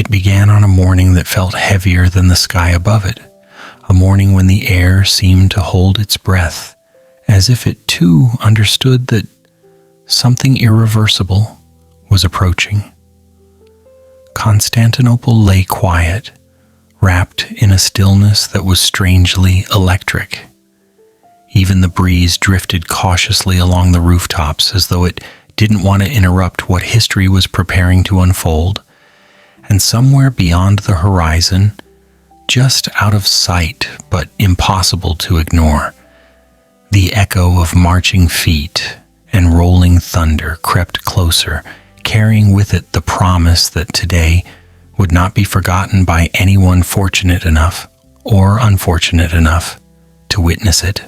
It began on a morning that felt heavier than the sky above it, a morning when the air seemed to hold its breath, as if it too understood that something irreversible was approaching. Constantinople lay quiet, wrapped in a stillness that was strangely electric. Even the breeze drifted cautiously along the rooftops as though it didn't want to interrupt what history was preparing to unfold. And somewhere beyond the horizon, just out of sight but impossible to ignore, the echo of marching feet and rolling thunder crept closer, carrying with it the promise that today would not be forgotten by anyone fortunate enough or unfortunate enough to witness it.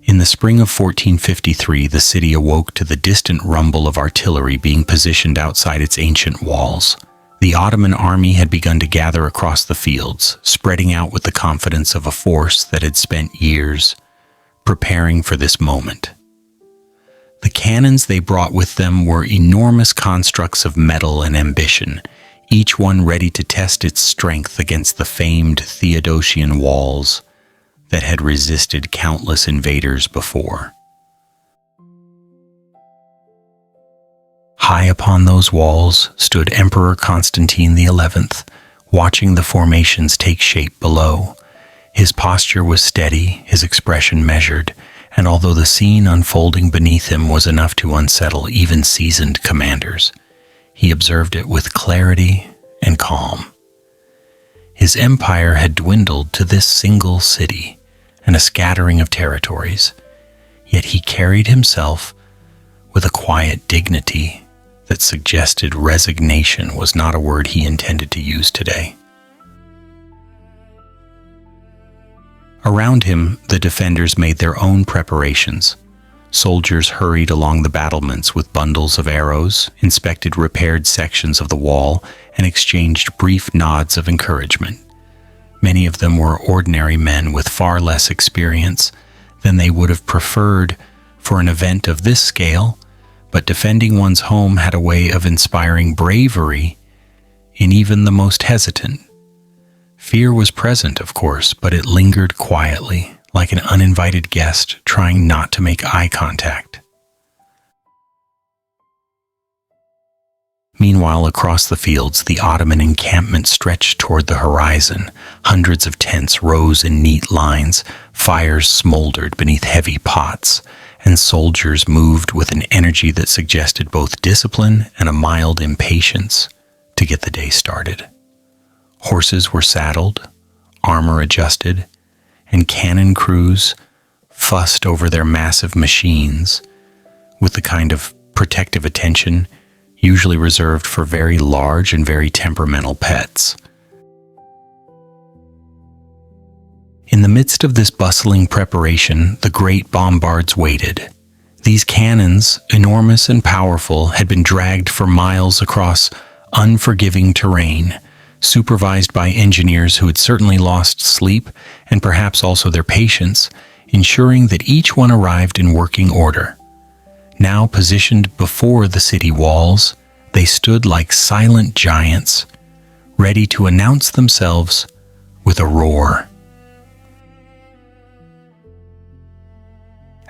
In the spring of 1453, the city awoke to the distant rumble of artillery being positioned outside its ancient walls. The Ottoman army had begun to gather across the fields, spreading out with the confidence of a force that had spent years preparing for this moment. The cannons they brought with them were enormous constructs of metal and ambition, each one ready to test its strength against the famed Theodosian walls that had resisted countless invaders before. High upon those walls stood Emperor Constantine XI, watching the formations take shape below. His posture was steady, his expression measured, and although the scene unfolding beneath him was enough to unsettle even seasoned commanders, he observed it with clarity and calm. His empire had dwindled to this single city and a scattering of territories, yet he carried himself with a quiet dignity that suggested resignation was not a word he intended to use today. Around him, the defenders made their own preparations. Soldiers hurried along the battlements with bundles of arrows, inspected repaired sections of the wall, and exchanged brief nods of encouragement. Many of them were ordinary men with far less experience than they would have preferred for an event of this scale, but defending one's home had a way of inspiring bravery in even the most hesitant. Fear was present, of course, but it lingered quietly, like an uninvited guest trying not to make eye contact. Meanwhile, across the fields, the Ottoman encampment stretched toward the horizon. Hundreds of tents rose in neat lines, fires smoldered beneath heavy pots, and soldiers moved with an energy that suggested both discipline and a mild impatience to get the day started. Horses were saddled, armor adjusted, and cannon crews fussed over their massive machines with the kind of protective attention usually reserved for very large and very temperamental pets. In the midst of this bustling preparation, the great bombards waited. These cannons, enormous and powerful, had been dragged for miles across unforgiving terrain, supervised by engineers who had certainly lost sleep and perhaps also their patience, ensuring that each one arrived in working order. Now positioned before the city walls, they stood like silent giants, ready to announce themselves with a roar.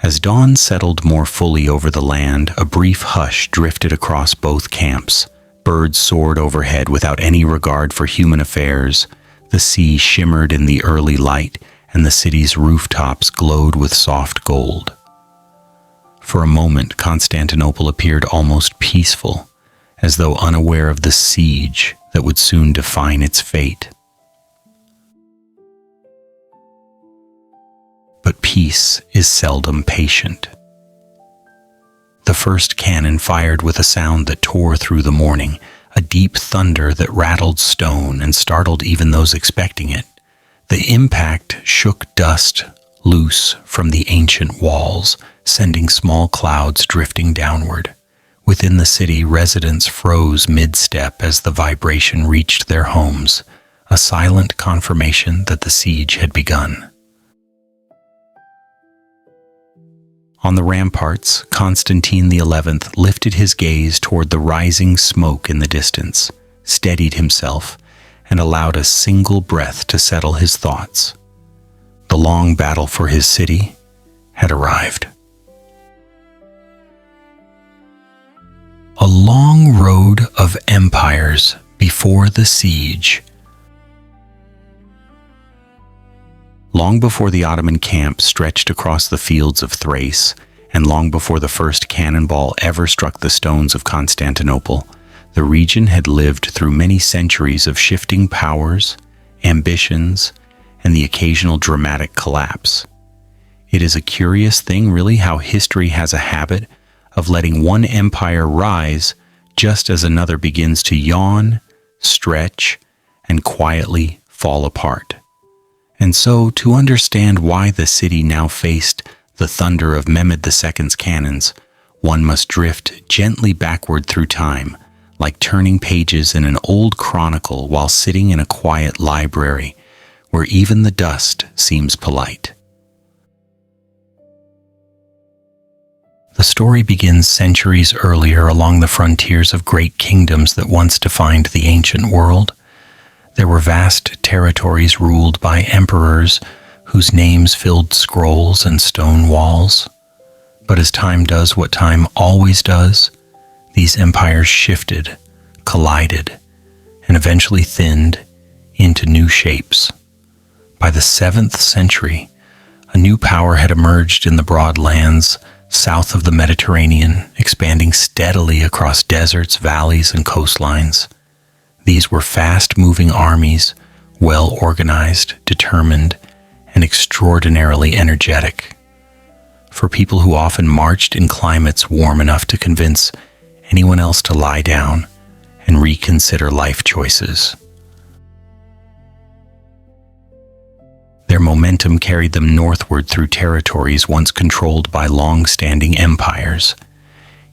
As dawn settled more fully over the land, a brief hush drifted across both camps. Birds soared overhead without any regard for human affairs. The sea shimmered in the early light, and the city's rooftops glowed with soft gold. For a moment, Constantinople appeared almost peaceful, as though unaware of the siege that would soon define its fate. But peace is seldom patient. The first cannon fired with a sound that tore through the morning, a deep thunder that rattled stone and startled even those expecting it. The impact shook dust loose from the ancient walls, sending small clouds drifting downward. Within the city, residents froze mid-step as the vibration reached their homes, a silent confirmation that the siege had begun. On the ramparts, Constantine XI lifted his gaze toward the rising smoke in the distance, steadied himself, and allowed a single breath to settle his thoughts. The long battle for his city had arrived. A long road of empires before the siege. Long before the Ottoman camp stretched across the fields of Thrace, and long before the first cannonball ever struck the stones of Constantinople, the region had lived through many centuries of shifting powers, ambitions, and the occasional dramatic collapse. It is a curious thing, really, how history has a habit of letting one empire rise just as another begins to yawn, stretch, and quietly fall apart. And so, to understand why the city now faced the thunder of Mehmed II's cannons, one must drift gently backward through time, like turning pages in an old chronicle while sitting in a quiet library, where even the dust seems polite. The story begins centuries earlier along the frontiers of great kingdoms that once defined the ancient world. There were vast territories ruled by emperors whose names filled scrolls and stone walls. But as time does what time always does, these empires shifted, collided, and eventually thinned into new shapes. By the 7th century, a new power had emerged in the broad lands south of the Mediterranean, expanding steadily across deserts, valleys, and coastlines. These were fast-moving armies, well-organized, determined, and extraordinarily energetic. For people who often marched in climates warm enough to convince anyone else to lie down and reconsider life choices. Their momentum carried them northward through territories once controlled by long-standing empires.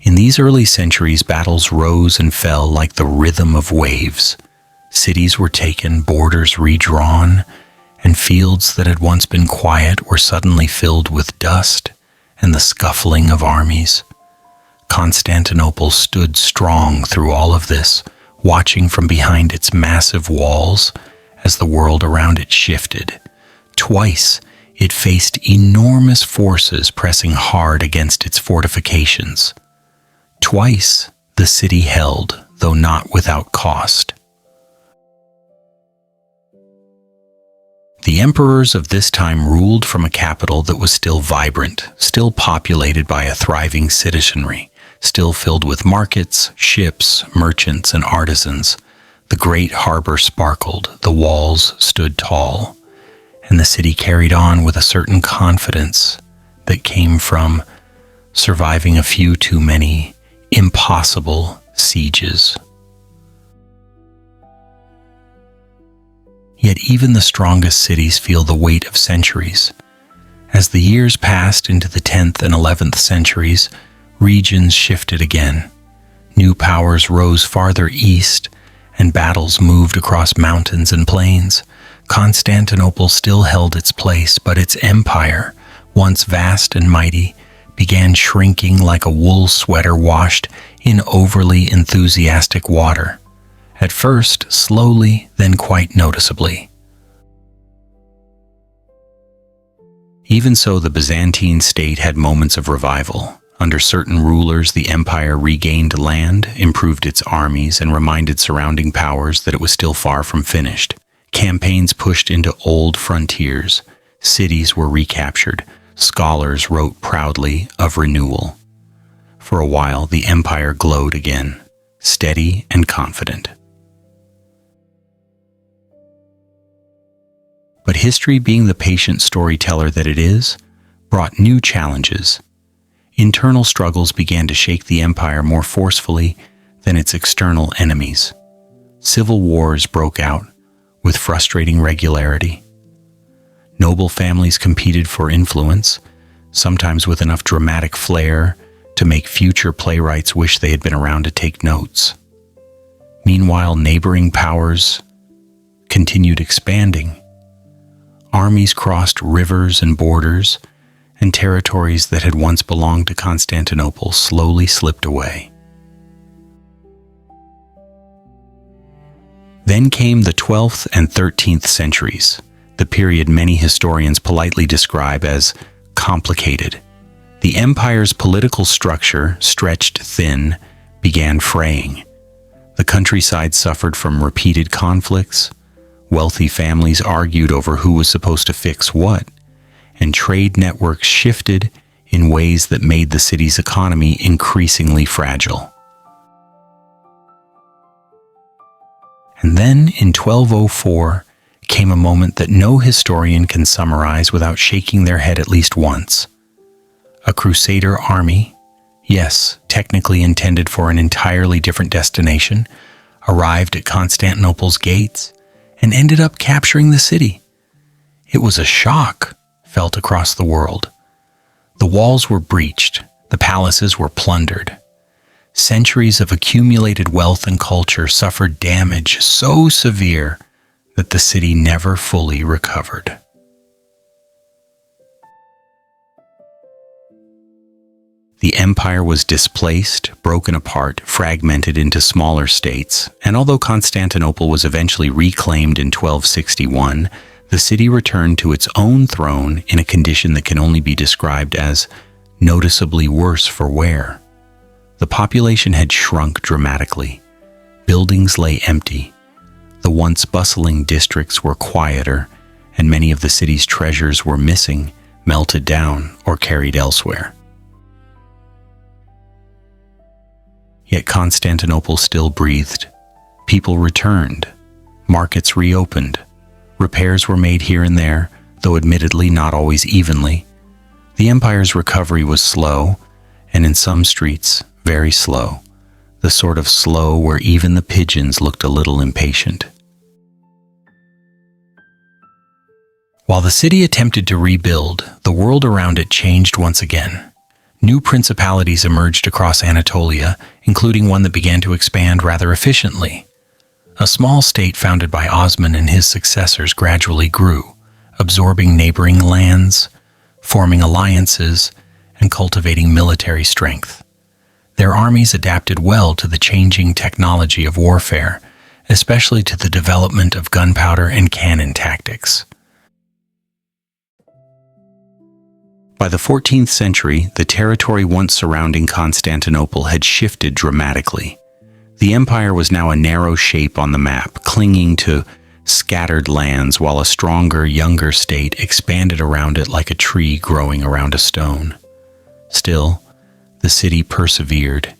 In these early centuries, battles rose and fell like the rhythm of waves. Cities were taken, borders redrawn, and fields that had once been quiet were suddenly filled with dust and the scuffling of armies. Constantinople stood strong through all of this, watching from behind its massive walls as the world around it shifted. Twice, it faced enormous forces pressing hard against its fortifications. Twice, the city held, though not without cost. The emperors of this time ruled from a capital that was still vibrant, still populated by a thriving citizenry, still filled with markets, ships, merchants, and artisans. The great harbor sparkled, the walls stood tall, and the city carried on with a certain confidence that came from surviving a few too many impossible sieges. Yet even the strongest cities feel the weight of centuries. As the years passed into the 10th and 11th centuries, regions shifted again. New powers rose farther east, and battles moved across mountains and plains. Constantinople still held its place, but its empire, once vast and mighty, began shrinking like a wool sweater washed in overly enthusiastic water. At first, slowly, then quite noticeably. Even so, the Byzantine state had moments of revival. Under certain rulers, the empire regained land, improved its armies, and reminded surrounding powers that it was still far from finished. Campaigns pushed into old frontiers. Cities were recaptured. Scholars wrote proudly of renewal. For a while, the empire glowed again, steady and confident. But history, being the patient storyteller that it is, brought new challenges. Internal struggles began to shake the empire more forcefully than its external enemies. Civil wars broke out with frustrating regularity. Noble families competed for influence, sometimes with enough dramatic flair to make future playwrights wish they had been around to take notes. Meanwhile, neighboring powers continued expanding. Armies crossed rivers and borders, and territories that had once belonged to Constantinople slowly slipped away. Then came the 12th and 13th centuries, the period many historians politely describe as complicated. The empire's political structure, stretched thin, began fraying. The countryside suffered from repeated conflicts, wealthy families argued over who was supposed to fix what, and trade networks shifted in ways that made the city's economy increasingly fragile. And then, in 1204, came a moment that no historian can summarize without shaking their head at least once. A crusader army, yes, technically intended for an entirely different destination, arrived at Constantinople's gates and ended up capturing the city. It was a shock felt across the world. The walls were breached, the palaces were plundered. Centuries of accumulated wealth and culture suffered damage so severe that the city never fully recovered. The empire was displaced, broken apart, fragmented into smaller states, and although Constantinople was eventually reclaimed in 1261, the city returned to its own throne in a condition that can only be described as noticeably worse for wear. The population had shrunk dramatically. Buildings lay empty. The once bustling districts were quieter, and many of the city's treasures were missing, melted down, or carried elsewhere. Yet Constantinople still breathed. People returned. Markets reopened. Repairs were made here and there, though admittedly not always evenly. The empire's recovery was slow, and in some streets, very slow. The sort of slow where even the pigeons looked a little impatient. While the city attempted to rebuild, the world around it changed once again. New principalities emerged across Anatolia, including one that began to expand rather efficiently. A small state founded by Osman and his successors gradually grew, absorbing neighboring lands, forming alliances, and cultivating military strength. Their armies adapted well to the changing technology of warfare, especially to the development of gunpowder and cannon tactics. By the 14th century, the territory once surrounding Constantinople had shifted dramatically. The empire was now a narrow shape on the map, clinging to scattered lands, while a stronger, younger state expanded around it like a tree growing around a stone. Still, the city persevered,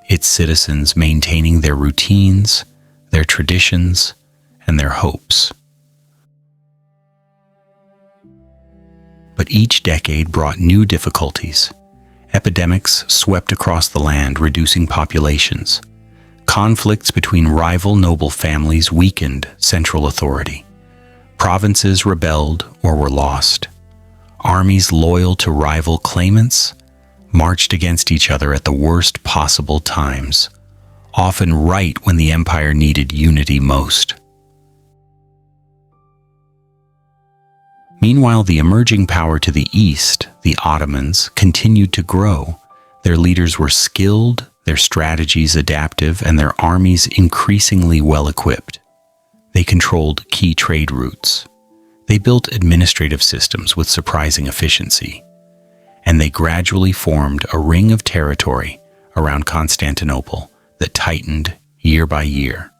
its citizens maintaining their routines, their traditions, and their hopes. But each decade brought new difficulties. Epidemics swept across the land, reducing populations. Conflicts between rival noble families weakened central authority. Provinces rebelled or were lost. Armies loyal to rival claimants marched against each other at the worst possible times, often right when the empire needed unity most. Meanwhile, the emerging power to the east, the Ottomans, continued to grow. Their leaders were skilled, their strategies adaptive, and their armies increasingly well-equipped. They controlled key trade routes. They built administrative systems with surprising efficiency. And they gradually formed a ring of territory around Constantinople that tightened year by year.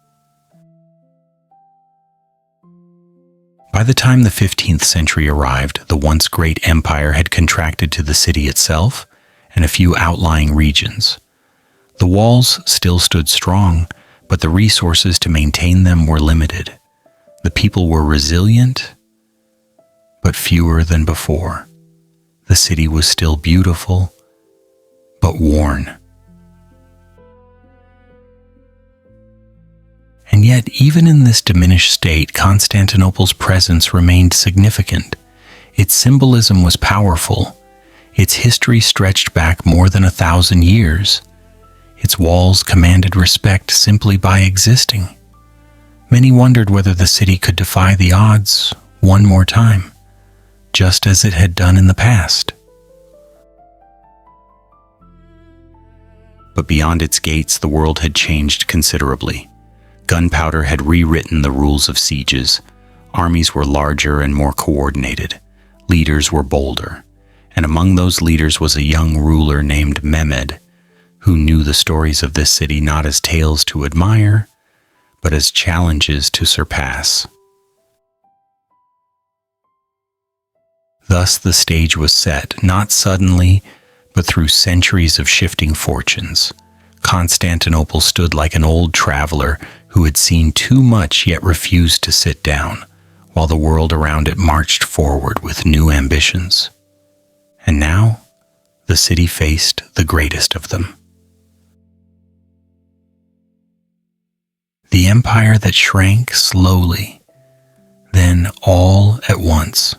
By the time the 15th century arrived, the once great empire had contracted to the city itself and a few outlying regions. The walls still stood strong, but the resources to maintain them were limited. The people were resilient, but fewer than before. The city was still beautiful, but worn. And yet, even in this diminished state, Constantinople's presence remained significant. Its symbolism was powerful. Its history stretched back more than 1,000 years. Its walls commanded respect simply by existing. Many wondered whether the city could defy the odds one more time, just as it had done in the past. but beyond its gates the world had changed considerably. Gunpowder had rewritten the rules of sieges. Armies were larger and more coordinated. Leaders were bolder. And among those leaders was a young ruler named Mehmed, who knew the stories of this city not as tales to admire, but as challenges to surpass. Thus the stage was set, not suddenly, but through centuries of shifting fortunes. Constantinople stood like an old traveler who had seen too much yet refused to sit down, while the world around it marched forward with new ambitions. And now, the city faced the greatest of them. The empire that shrank slowly, then all at once.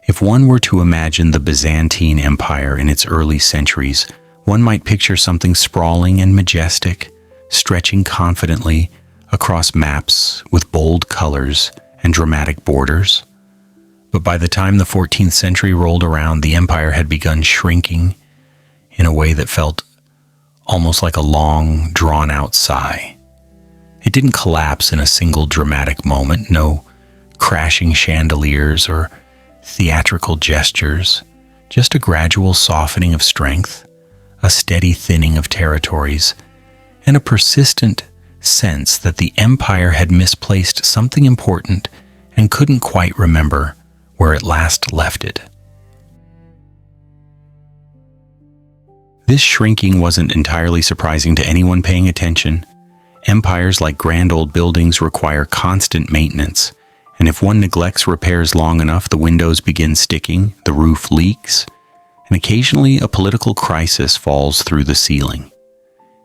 If one were to imagine the Byzantine Empire in its early centuries, one might picture something sprawling and majestic, stretching confidently across maps with bold colors and dramatic borders. But by the time the 14th century rolled around, the empire had begun shrinking in a way that felt almost like a long, drawn-out sigh. It didn't collapse in a single dramatic moment, no crashing chandeliers or theatrical gestures, just a gradual softening of strength, a steady thinning of territories, and a persistent sense that the empire had misplaced something important and couldn't quite remember where it last left it. This shrinking wasn't entirely surprising to anyone paying attention. Empires, like grand old buildings, require constant maintenance, and if one neglects repairs long enough, the windows begin sticking, the roof leaks, and occasionally a political crisis falls through the ceiling.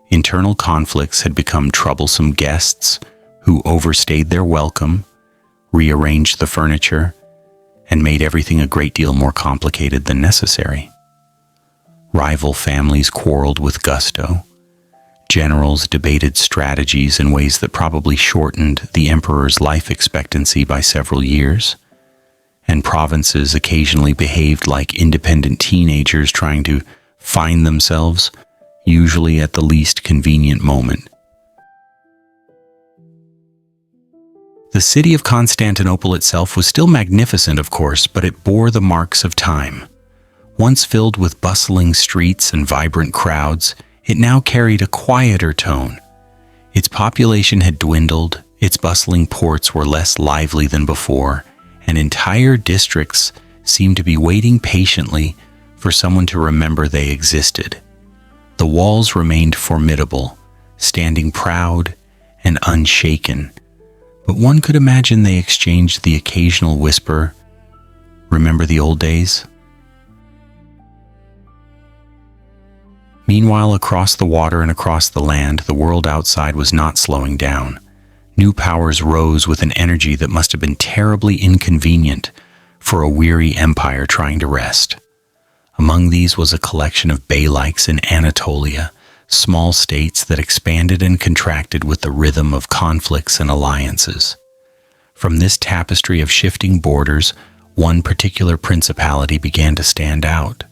Internal conflicts had become troublesome guests who overstayed their welcome, rearranged the furniture, and made everything a great deal more complicated than necessary. Rival families quarreled with gusto. Generals debated strategies in ways that probably shortened the emperor's life expectancy by several years, and provinces occasionally behaved like independent teenagers trying to find themselves, usually at the least convenient moment. The city of Constantinople itself was still magnificent, of course, but it bore the marks of time. Once filled with bustling streets and vibrant crowds, it now carried a quieter tone. Its population had dwindled, its bustling ports were less lively than before, and entire districts seemed to be waiting patiently for someone to remember they existed. The walls remained formidable, standing proud and unshaken, but one could imagine they exchanged the occasional whisper, "Remember the old days?" Meanwhile, across the water and across the land, the world outside was not slowing down. New powers rose with an energy that must have been terribly inconvenient for a weary empire trying to rest. Among these was a collection of beyliks in Anatolia, small states that expanded and contracted with the rhythm of conflicts and alliances. From this tapestry of shifting borders, one particular principality began to stand out: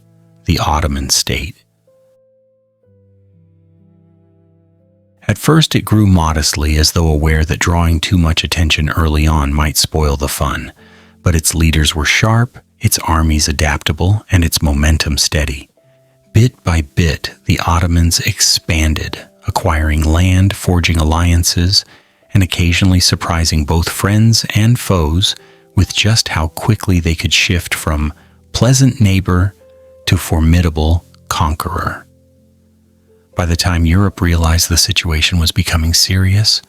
the Ottoman state. At first it grew modestly, as though aware that drawing too much attention early on might spoil the fun, but its leaders were sharp, its armies adaptable, and its momentum steady. Bit by bit, the Ottomans expanded, acquiring land, forging alliances, and occasionally surprising both friends and foes with just how quickly they could shift from pleasant neighbor to formidable conqueror. By the time Europe realized the situation was becoming serious,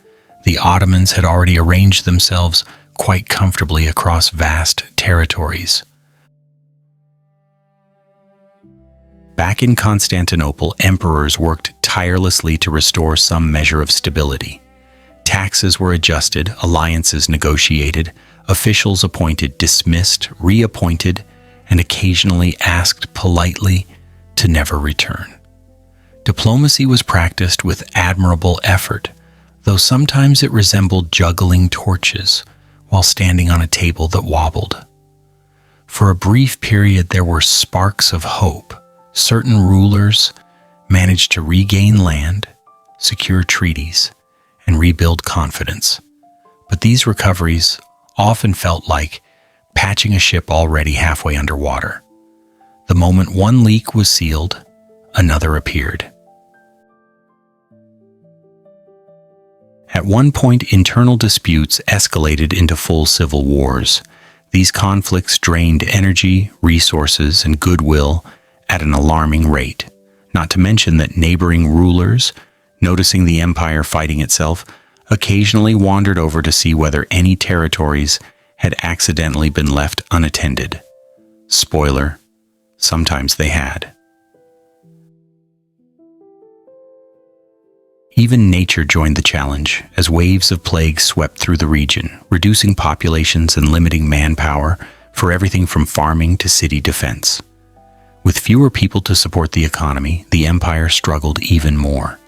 the Ottomans had already arranged themselves quite comfortably across vast territories. Back in Constantinople, emperors worked tirelessly to restore some measure of stability. Taxes were adjusted, alliances negotiated, officials appointed, dismissed, reappointed, and occasionally asked politely to never return. Diplomacy was practiced with admirable effort, though sometimes it resembled juggling torches while standing on a table that wobbled. For a brief period there were sparks of hope, Certain rulers managed to regain land, secure treaties, and rebuild confidence. But these recoveries often felt like patching a ship already halfway underwater. The moment one leak was sealed, another appeared. At one point, internal disputes escalated into full civil wars. These conflicts drained energy, resources, and goodwill at an alarming rate. Not to mention that neighboring rulers, noticing the empire fighting itself, occasionally wandered over to see whether any territories had accidentally been left unattended. Spoiler, sometimes they had. Even nature joined the challenge as waves of plague swept through the region, reducing populations and limiting manpower for everything from farming to city defense. With fewer people to support the economy, the empire struggled even more.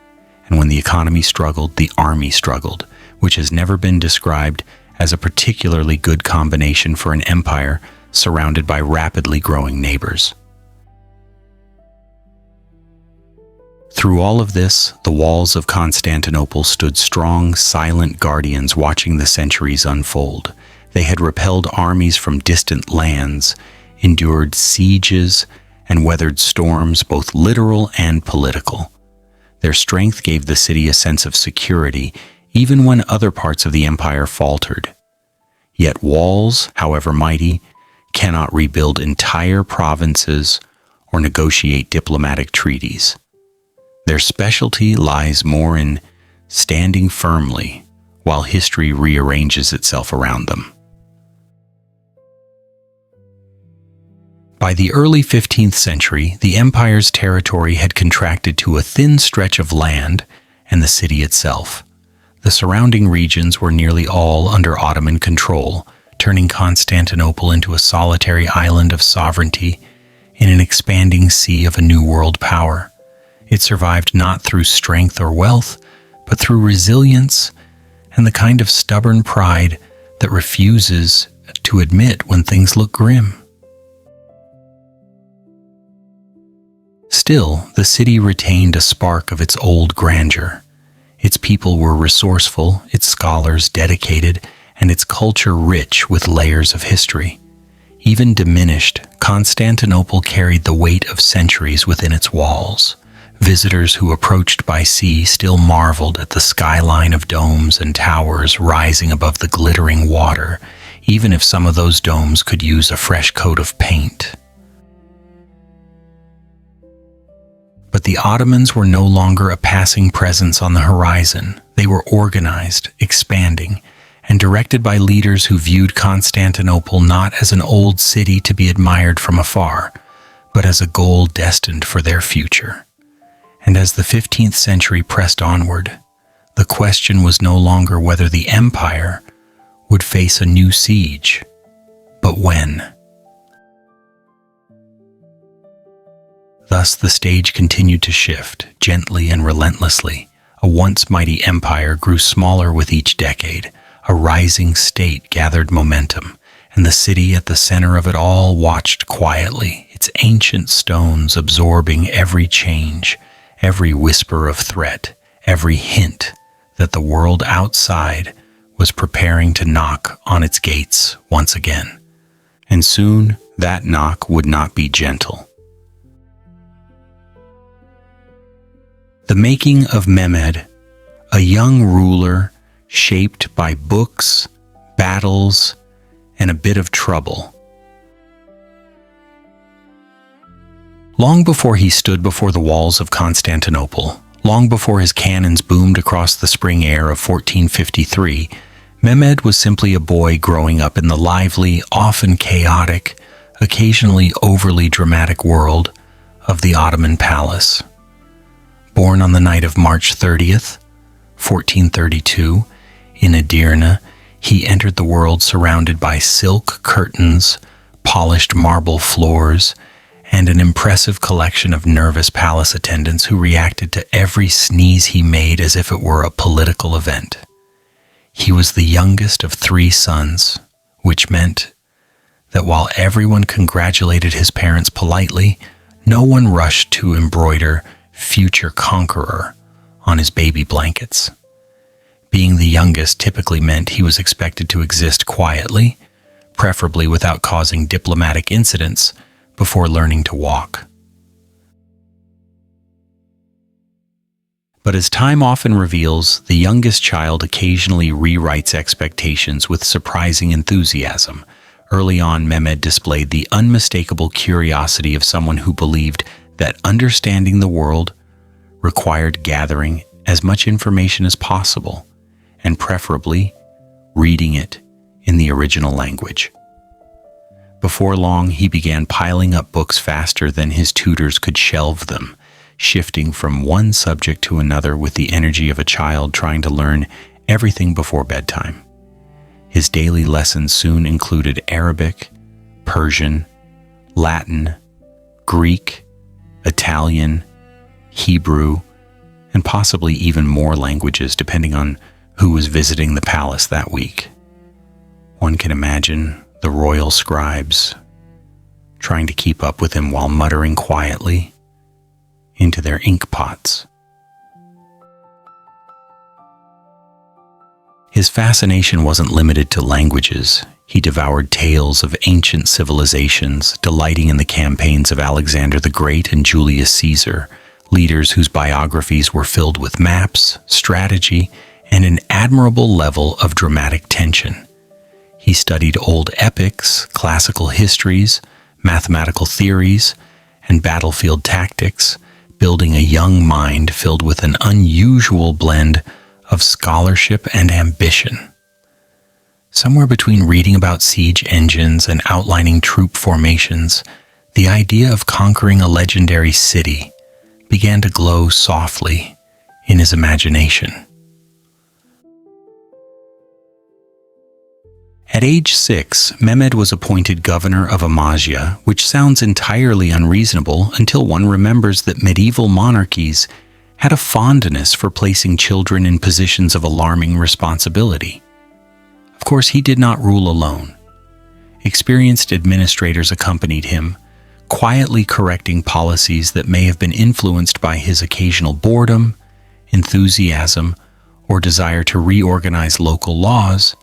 And when the economy struggled, the army struggled, which has never been described as a particularly good combination for an empire surrounded by rapidly growing neighbors. Through all of this, the walls of Constantinople stood strong, silent guardians watching the centuries unfold. They had repelled armies from distant lands, endured sieges, and weathered storms, both literal and political. Their strength gave the city a sense of security, even when other parts of the empire faltered. Yet walls, however mighty, cannot rebuild entire provinces or negotiate diplomatic treaties. Their specialty lies more in standing firmly while history rearranges itself around them. By the early 15th century, the empire's territory had contracted to a thin stretch of land and the city itself. The surrounding regions were nearly all under Ottoman control, turning Constantinople into a solitary island of sovereignty in an expanding sea of a new world power. It survived not through strength or wealth, but through resilience and the kind of stubborn pride that refuses to admit when things look grim. Still, the city retained a spark of its old grandeur. Its people were resourceful, its scholars dedicated, and its culture rich with layers of history. Even diminished, Constantinople carried the weight of centuries within its walls. Visitors who approached by sea still marveled at the skyline of domes and towers rising above the glittering water, even if some of those domes could use a fresh coat of paint. But the Ottomans were no longer a passing presence on the horizon. They were organized, expanding, and directed by leaders who viewed Constantinople not as an old city to be admired from afar, but as a goal destined for their future. And as the 15th century pressed onward, the question was no longer whether the empire would face a new siege, but when. Thus the stage continued to shift, gently and relentlessly. A once mighty empire grew smaller with each decade. A rising state gathered momentum, and the city at the center of it all watched quietly, its ancient stones absorbing every change, every whisper of threat, every hint that the world outside was preparing to knock on its gates once again. And soon that knock would not be gentle. The making of Mehmed, a young ruler shaped by books, battles, and a bit of trouble. Long before he stood before the walls of Constantinople, long before his cannons boomed across the spring air of 1453, Mehmed was simply a boy growing up in the lively, often chaotic, occasionally overly dramatic world of the Ottoman palace. Born on the night of March 30th, 1432, in Edirne, he entered the world surrounded by silk curtains, polished marble floors, and an impressive collection of nervous palace attendants who reacted to every sneeze he made as if it were a political event. He was the youngest of 3 sons, which meant that while everyone congratulated his parents politely, no one rushed to embroider future conqueror on his baby blankets. Being the youngest typically meant he was expected to exist quietly, preferably without causing diplomatic incidents, before learning to walk. But as time often reveals, the youngest child occasionally rewrites expectations with surprising enthusiasm. Early on, Mehmed displayed the unmistakable curiosity of someone who believed that understanding the world required gathering as much information as possible, and preferably reading it in the original language. Before long, he began piling up books faster than his tutors could shelve them, shifting from one subject to another with the energy of a child trying to learn everything before bedtime. His daily lessons soon included Arabic, Persian, Latin, Greek, Italian, Hebrew, and possibly even more languages depending on who was visiting the palace that week. One can imagine the royal scribes trying to keep up with him while muttering quietly into their ink pots. His fascination wasn't limited to languages. He devoured tales of ancient civilizations, delighting in the campaigns of Alexander the Great and Julius Caesar, leaders whose biographies were filled with maps, strategy, and an admirable level of dramatic tension. He studied old epics, classical histories, mathematical theories, and battlefield tactics, building a young mind filled with an unusual blend of scholarship and ambition. Somewhere between reading about siege engines and outlining troop formations, the idea of conquering a legendary city began to glow softly in his imagination. At age 6, Mehmed was appointed governor of Amasya, which sounds entirely unreasonable until one remembers that medieval monarchies had a fondness for placing children in positions of alarming responsibility. Of course, he did not rule alone. Experienced administrators accompanied him, quietly correcting policies that may have been influenced by his occasional boredom, enthusiasm, or desire to reorganize local laws,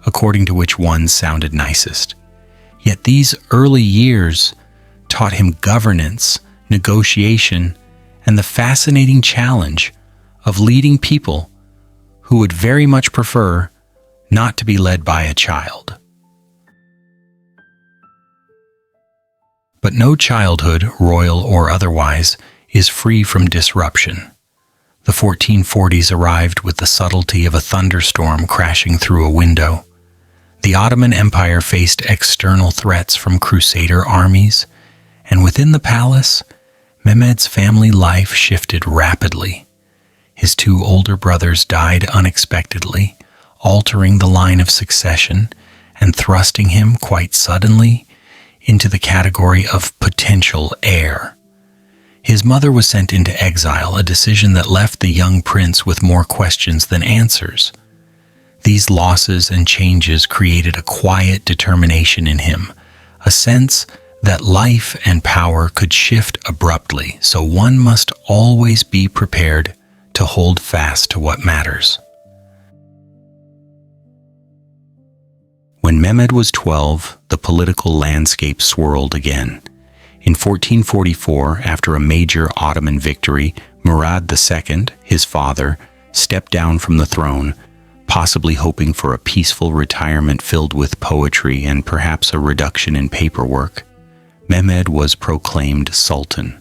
according to which one sounded nicest. Yet these early years taught him governance, negotiation, and the fascinating challenge of leading people who would very much prefer not to be led by a child. But no childhood, royal or otherwise, is free from disruption. The 1440s arrived with the subtlety of a thunderstorm crashing through a window. The Ottoman Empire faced external threats from crusader armies, and within the palace, Mehmed's family life shifted rapidly. His 2 older brothers died unexpectedly, altering the line of succession and thrusting him quite suddenly into the category of potential heir. His mother was sent into exile, a decision that left the young prince with more questions than answers. These losses and changes created a quiet determination in him, a sense that life and power could shift abruptly, so one must always be prepared to hold fast to what matters. When Mehmed was 12, the political landscape swirled again. In 1444, after a major Ottoman victory, Murad II, his father, stepped down from the throne, possibly hoping for a peaceful retirement filled with poetry and perhaps a reduction in paperwork. Mehmed was proclaimed Sultan,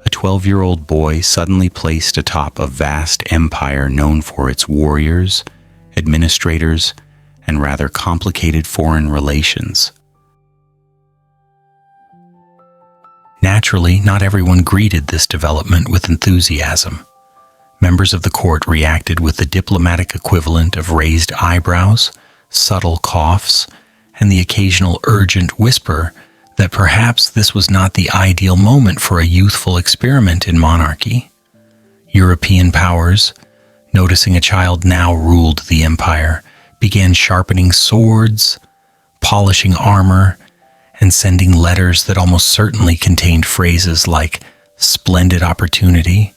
a 12-year-old boy suddenly placed atop a vast empire known for its warriors, administrators, and rather complicated foreign relations. Naturally, not everyone greeted this development with enthusiasm. Members of the court reacted with the diplomatic equivalent of raised eyebrows, subtle coughs, and the occasional urgent whisper that perhaps this was not the ideal moment for a youthful experiment in monarchy. European powers, noticing a child now ruled the empire, began sharpening swords, polishing armor, and sending letters that almost certainly contained phrases like splendid opportunity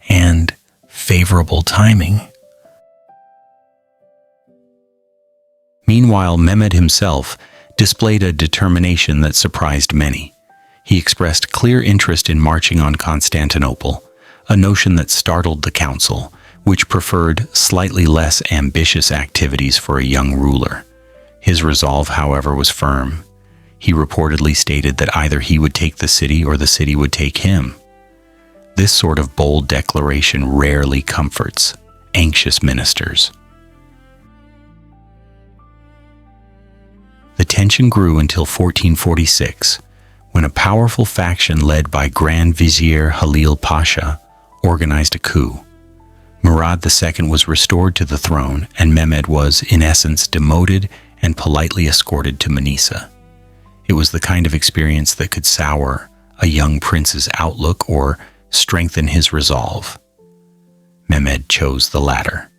and favorable timing. Meanwhile, Mehmed himself displayed a determination that surprised many. He expressed clear interest in marching on Constantinople, a notion that startled the council, which preferred slightly less ambitious activities for a young ruler. His resolve, however, was firm. He reportedly stated that either he would take the city or the city would take him. This sort of bold declaration rarely comforts anxious ministers. The tension grew until 1446, when a powerful faction led by Grand Vizier Halil Pasha organized a coup. Murad II was restored to the throne, and Mehmed was, in essence, demoted and politely escorted to Manisa. It was the kind of experience that could sour a young prince's outlook or strengthen his resolve. Mehmed chose the latter.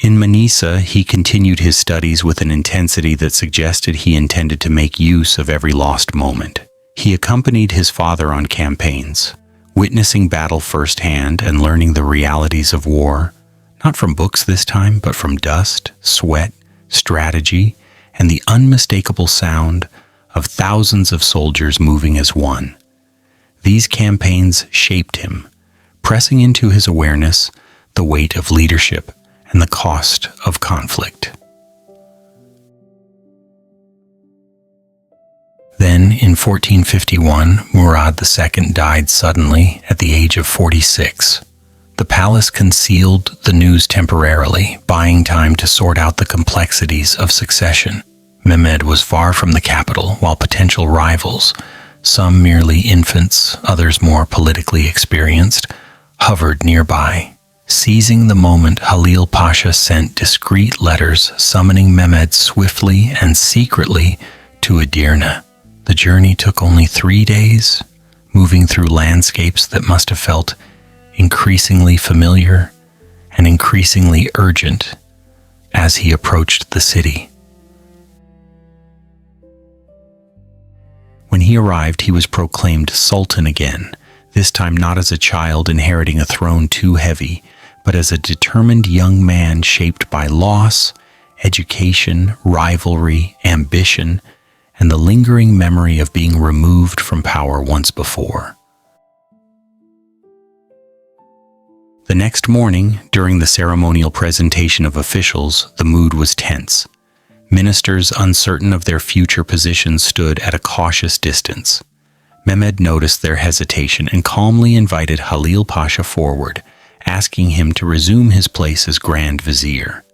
In Manisa, he continued his studies with an intensity that suggested he intended to make use of every lost moment. He accompanied his father on campaigns, witnessing battle firsthand and learning the realities of war, not from books this time, but from dust, sweat, strategy, and the unmistakable sound of thousands of soldiers moving as one. These campaigns shaped him, pressing into his awareness the weight of leadership and the cost of conflict. Then, in 1451, Murad II died suddenly at the age of 46. The palace concealed the news temporarily, buying time to sort out the complexities of succession. Mehmed was far from the capital, while potential rivals, some merely infants, others more politically experienced, hovered nearby. Seizing the moment, Halil Pasha sent discreet letters summoning Mehmed swiftly and secretly to Edirne. The journey took only 3 days, moving through landscapes that must have felt increasingly familiar and increasingly urgent as he approached the city. When he arrived, he was proclaimed Sultan again, this time not as a child inheriting a throne too heavy, but as a determined young man shaped by loss, education, rivalry, ambition, and the lingering memory of being removed from power once before. The next morning, during the ceremonial presentation of officials, the mood was tense. Ministers uncertain of their future positions stood at a cautious distance. Mehmed noticed their hesitation and calmly invited Halil Pasha forward, asking him to resume his place as Grand Vizier.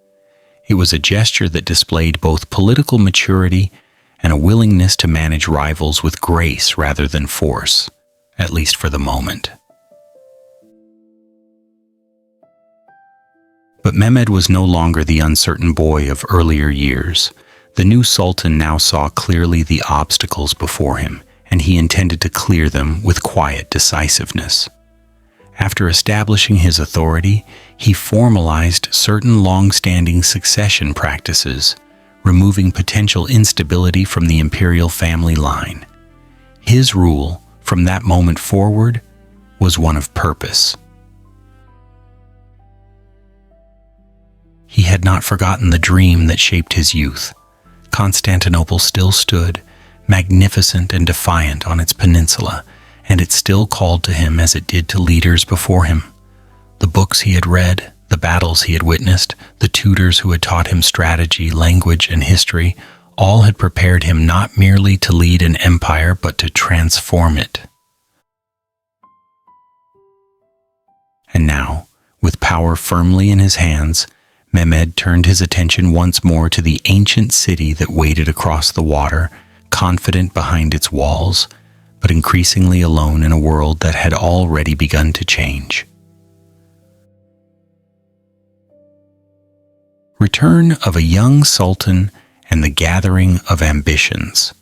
It was a gesture that displayed both political maturity and a willingness to manage rivals with grace rather than force, at least for the moment. But Mehmed was no longer the uncertain boy of earlier years. The new sultan now saw clearly the obstacles before him, and he intended to clear them with quiet decisiveness. After establishing his authority, he formalized certain long-standing succession practices, removing potential instability from the imperial family line. His rule, from that moment forward, was one of purpose. He had not forgotten the dream that shaped his youth. Constantinople still stood, magnificent and defiant on its peninsula, and it still called to him as it did to leaders before him. The books he had read, the battles he had witnessed, the tutors who had taught him strategy, language, and history, all had prepared him not merely to lead an empire, but to transform it. And now, with power firmly in his hands, Mehmed turned his attention once more to the ancient city that waited across the water, confident behind its walls, but increasingly alone in a world that had already begun to change. Return of a young sultan and the gathering of ambitions.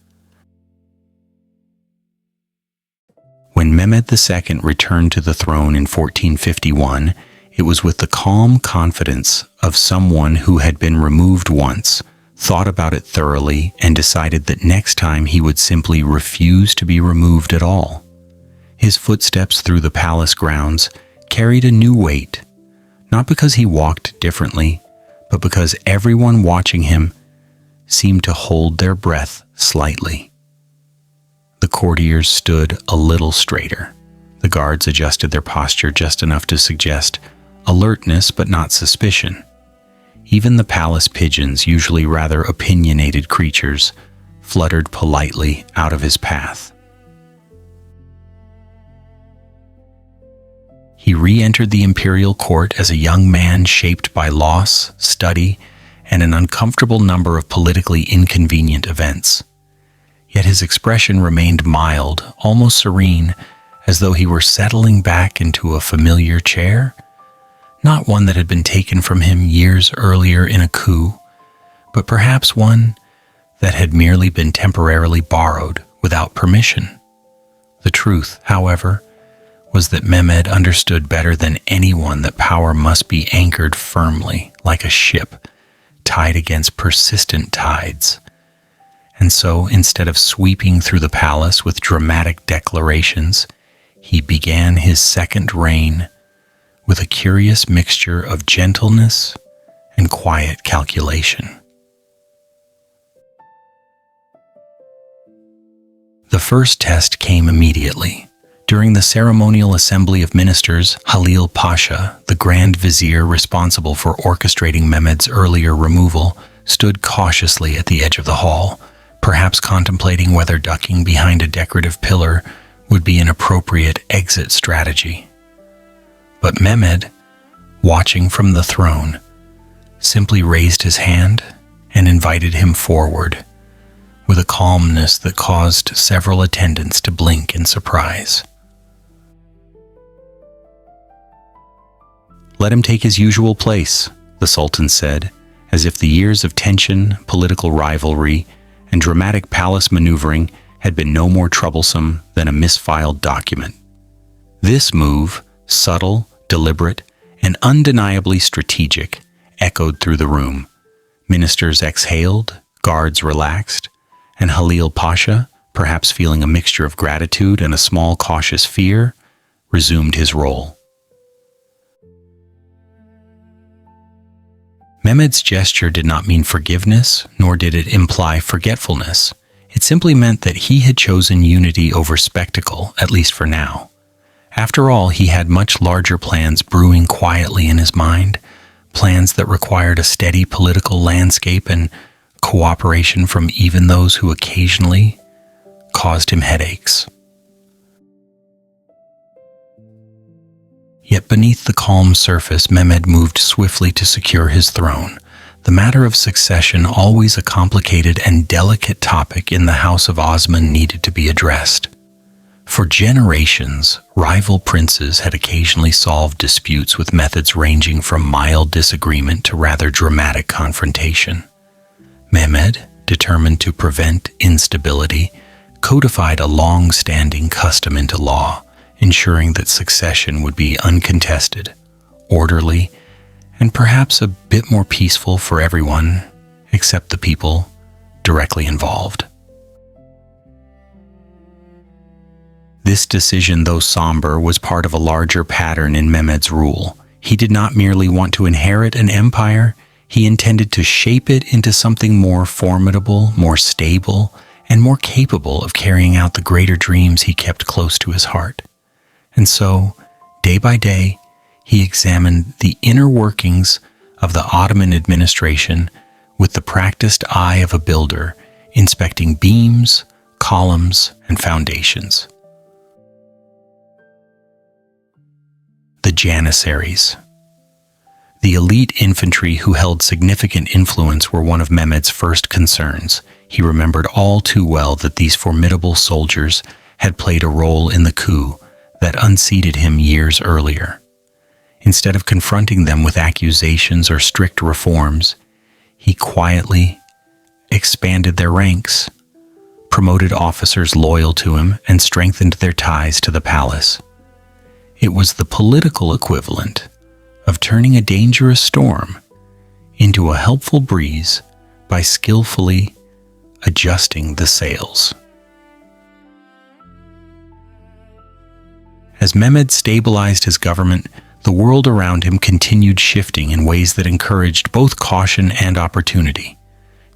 When Mehmed II returned to the throne in 1451, it was with the calm confidence of someone who had been removed once, thought about it thoroughly, and decided that next time he would simply refuse to be removed at all. His footsteps through the palace grounds carried a new weight, not because he walked differently, but because everyone watching him seemed to hold their breath slightly. The courtiers stood a little straighter. The guards adjusted their posture just enough to suggest alertness but not suspicion. Even the palace pigeons, usually rather opinionated creatures, fluttered politely out of his path. He re-entered the imperial court as a young man shaped by loss, study, and an uncomfortable number of politically inconvenient events. Yet his expression remained mild, almost serene, as though he were settling back into a familiar chair, not one that had been taken from him years earlier in a coup, but perhaps one that had merely been temporarily borrowed without permission. The truth, however, was that Mehmed understood better than anyone that power must be anchored firmly, like a ship, tied against persistent tides. And so, instead of sweeping through the palace with dramatic declarations, he began his second reign with a curious mixture of gentleness and quiet calculation. The first test came immediately. During the ceremonial assembly of ministers, Halil Pasha, the Grand Vizier responsible for orchestrating Mehmed's earlier removal, stood cautiously at the edge of the hall, perhaps contemplating whether ducking behind a decorative pillar would be an appropriate exit strategy. But Mehmed, watching from the throne, simply raised his hand and invited him forward, with a calmness that caused several attendants to blink in surprise. "Let him take his usual place," the Sultan said, as if the years of tension, political rivalry, and dramatic palace maneuvering had been no more troublesome than a misfiled document. This move, subtle, deliberate, and undeniably strategic, echoed through the room. Ministers exhaled, guards relaxed, and Halil Pasha, perhaps feeling a mixture of gratitude and a small cautious fear, resumed his role. Mehmed's gesture did not mean forgiveness, nor did it imply forgetfulness. It simply meant that he had chosen unity over spectacle, at least for now. After all, he had much larger plans brewing quietly in his mind, plans that required a steady political landscape and cooperation from even those who occasionally caused him headaches. Yet beneath the calm surface, Mehmed moved swiftly to secure his throne. The matter of succession, always a complicated and delicate topic in the House of Osman, needed to be addressed. For generations, rival princes had occasionally solved disputes with methods ranging from mild disagreement to rather dramatic confrontation. Mehmed, determined to prevent instability, codified a long-standing custom into law, ensuring that succession would be uncontested, orderly, and perhaps a bit more peaceful for everyone except the people directly involved. This decision, though somber, was part of a larger pattern in Mehmed's rule. He did not merely want to inherit an empire, he intended to shape it into something more formidable, more stable, and more capable of carrying out the greater dreams he kept close to his heart. And so, day by day, he examined the inner workings of the Ottoman administration with the practiced eye of a builder, inspecting beams, columns, and foundations. The Janissaries. The elite infantry who held significant influence were one of Mehmed's first concerns. He remembered all too well that these formidable soldiers had played a role in the coup that unseated him years earlier. Instead of confronting them with accusations or strict reforms, he quietly expanded their ranks, promoted officers loyal to him, and strengthened their ties to the palace. It was the political equivalent of turning a dangerous storm into a helpful breeze by skillfully adjusting the sails. As Mehmed stabilized his government, the world around him continued shifting in ways that encouraged both caution and opportunity.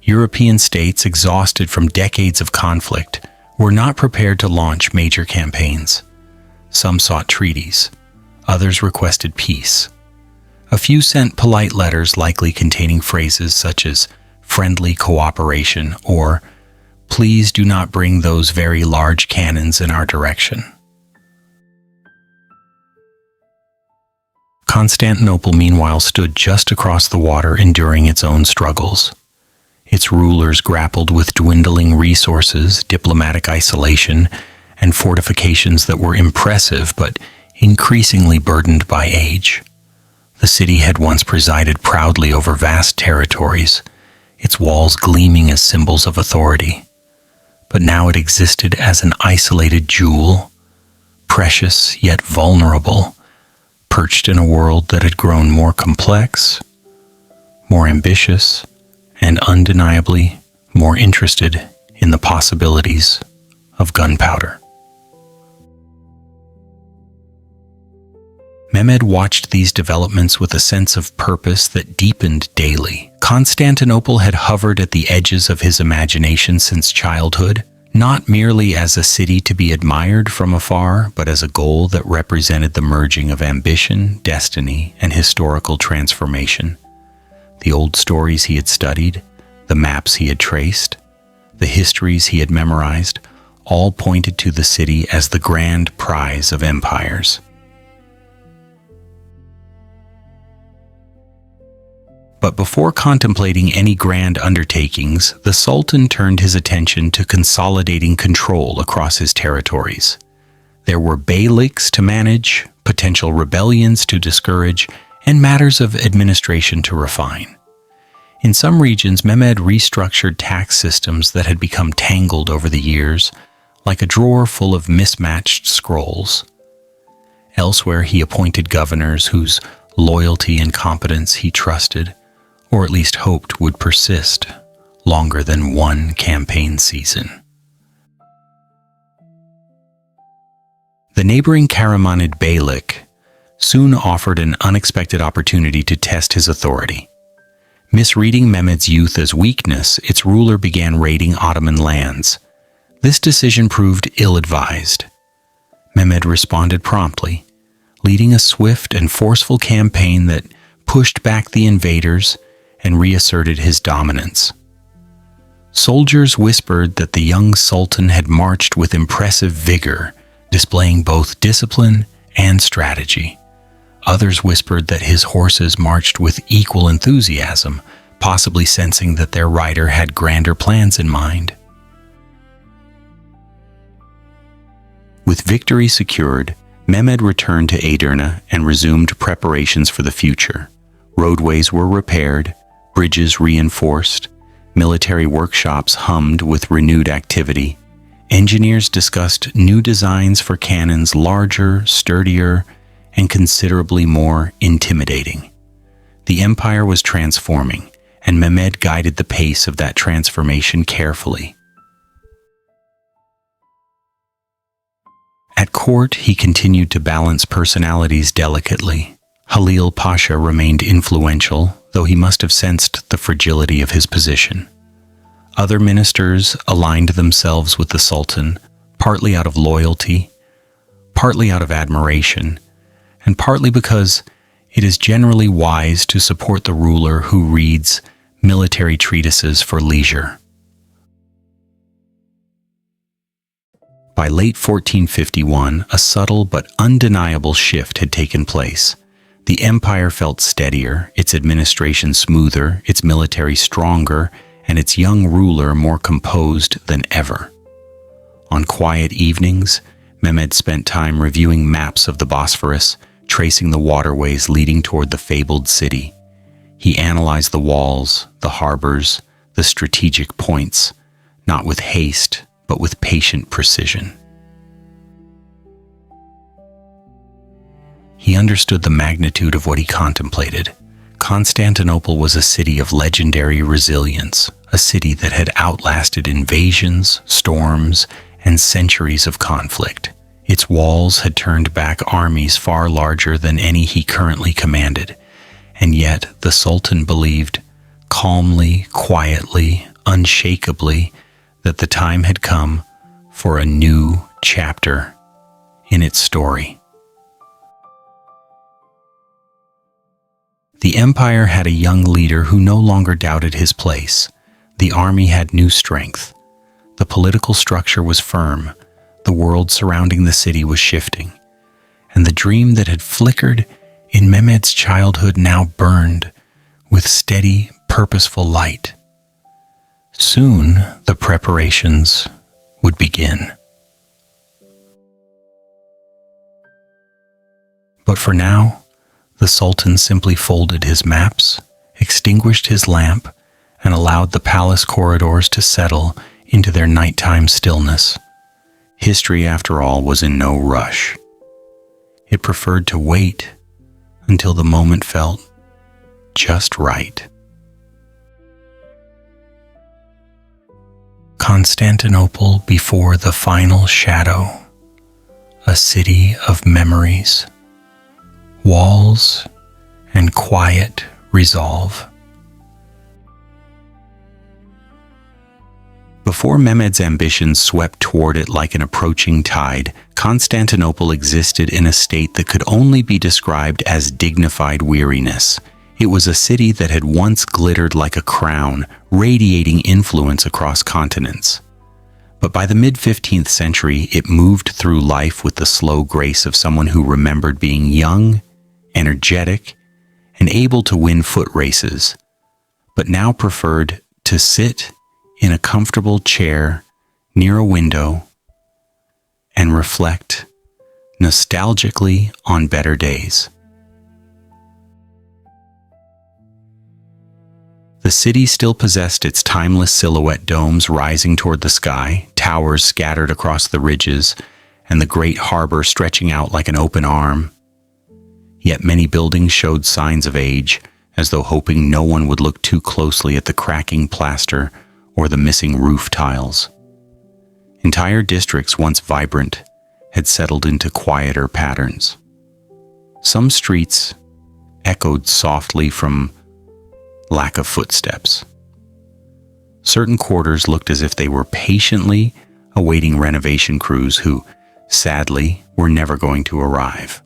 European states, exhausted from decades of conflict, were not prepared to launch major campaigns. Some sought treaties, others requested peace. A few sent polite letters, likely containing phrases such as friendly cooperation or please do not bring those very large cannons in our direction. Constantinople, meanwhile, stood just across the water, enduring its own struggles. Its rulers grappled with dwindling resources, diplomatic isolation, and fortifications that were impressive but increasingly burdened by age. The city had once presided proudly over vast territories, its walls gleaming as symbols of authority. But now it existed as an isolated jewel, precious yet vulnerable, perched in a world that had grown more complex, more ambitious, and undeniably more interested in the possibilities of gunpowder. Mehmed watched these developments with a sense of purpose that deepened daily. Constantinople had hovered at the edges of his imagination since childhood, not merely as a city to be admired from afar, but as a goal that represented the merging of ambition, destiny, and historical transformation. The old stories he had studied, the maps he had traced, the histories he had memorized, all pointed to the city as the grand prize of empires. But before contemplating any grand undertakings, the Sultan turned his attention to consolidating control across his territories. There were beyliks to manage, potential rebellions to discourage, and matters of administration to refine. In some regions, Mehmed restructured tax systems that had become tangled over the years, like a drawer full of mismatched scrolls. Elsewhere, he appointed governors whose loyalty and competence he trusted, or at least hoped would persist longer than one campaign season. The neighboring Karamanid Beylik soon offered an unexpected opportunity to test his authority. Misreading Mehmed's youth as weakness, its ruler began raiding Ottoman lands. This decision proved ill-advised. Mehmed responded promptly, leading a swift and forceful campaign that pushed back the invaders and reasserted his dominance. Soldiers whispered that the young sultan had marched with impressive vigor, displaying both discipline and strategy. Others whispered that his horses marched with equal enthusiasm, possibly sensing that their rider had grander plans in mind. With victory secured, Mehmed returned to Edirne and resumed preparations for the future. Roadways were repaired, bridges reinforced, military workshops hummed with renewed activity. Engineers discussed new designs for cannons larger, sturdier, and considerably more intimidating. The empire was transforming, and Mehmed guided the pace of that transformation carefully. At court, he continued to balance personalities delicately. Halil Pasha remained influential, though he must have sensed the fragility of his position. Other ministers aligned themselves with the Sultan, partly out of loyalty, partly out of admiration, and partly because it is generally wise to support the ruler who reads military treatises for leisure. By late 1451, a subtle but undeniable shift had taken place. The empire felt steadier, its administration smoother, its military stronger, and its young ruler more composed than ever. On quiet evenings, Mehmed spent time reviewing maps of the Bosphorus, tracing the waterways leading toward the fabled city. He analyzed the walls, the harbors, the strategic points, not with haste, but with patient precision. He understood the magnitude of what he contemplated. Constantinople was a city of legendary resilience, a city that had outlasted invasions, storms, and centuries of conflict. Its walls had turned back armies far larger than any he currently commanded, and yet the Sultan believed, calmly, quietly, unshakably, that the time had come for a new chapter in its story. The empire had a young leader who no longer doubted his place. The army had new strength. The political structure was firm. The world surrounding the city was shifting. And the dream that had flickered in Mehmed's childhood now burned with steady, purposeful light. Soon, the preparations would begin. But for now, the Sultan simply folded his maps, extinguished his lamp, and allowed the palace corridors to settle into their nighttime stillness. History, after all, was in no rush. It preferred to wait until the moment felt just right. Constantinople before the final shadow, a city of memories, walls, and quiet resolve. Before Mehmed's ambitions swept toward it like an approaching tide, Constantinople existed in a state that could only be described as dignified weariness. It was a city that had once glittered like a crown, radiating influence across continents. But by the mid-15th century, it moved through life with the slow grace of someone who remembered being young, energetic, and able to win foot races, but now preferred to sit in a comfortable chair near a window and reflect nostalgically on better days. The city still possessed its timeless silhouette domes rising toward the sky, towers scattered across the ridges, and the great harbor stretching out like an open arm. Yet many buildings showed signs of age, as though hoping no one would look too closely at the cracking plaster or the missing roof tiles. Entire districts, once vibrant, had settled into quieter patterns. Some streets echoed softly from lack of footsteps. Certain quarters looked as if they were patiently awaiting renovation crews who, sadly, were never going to arrive.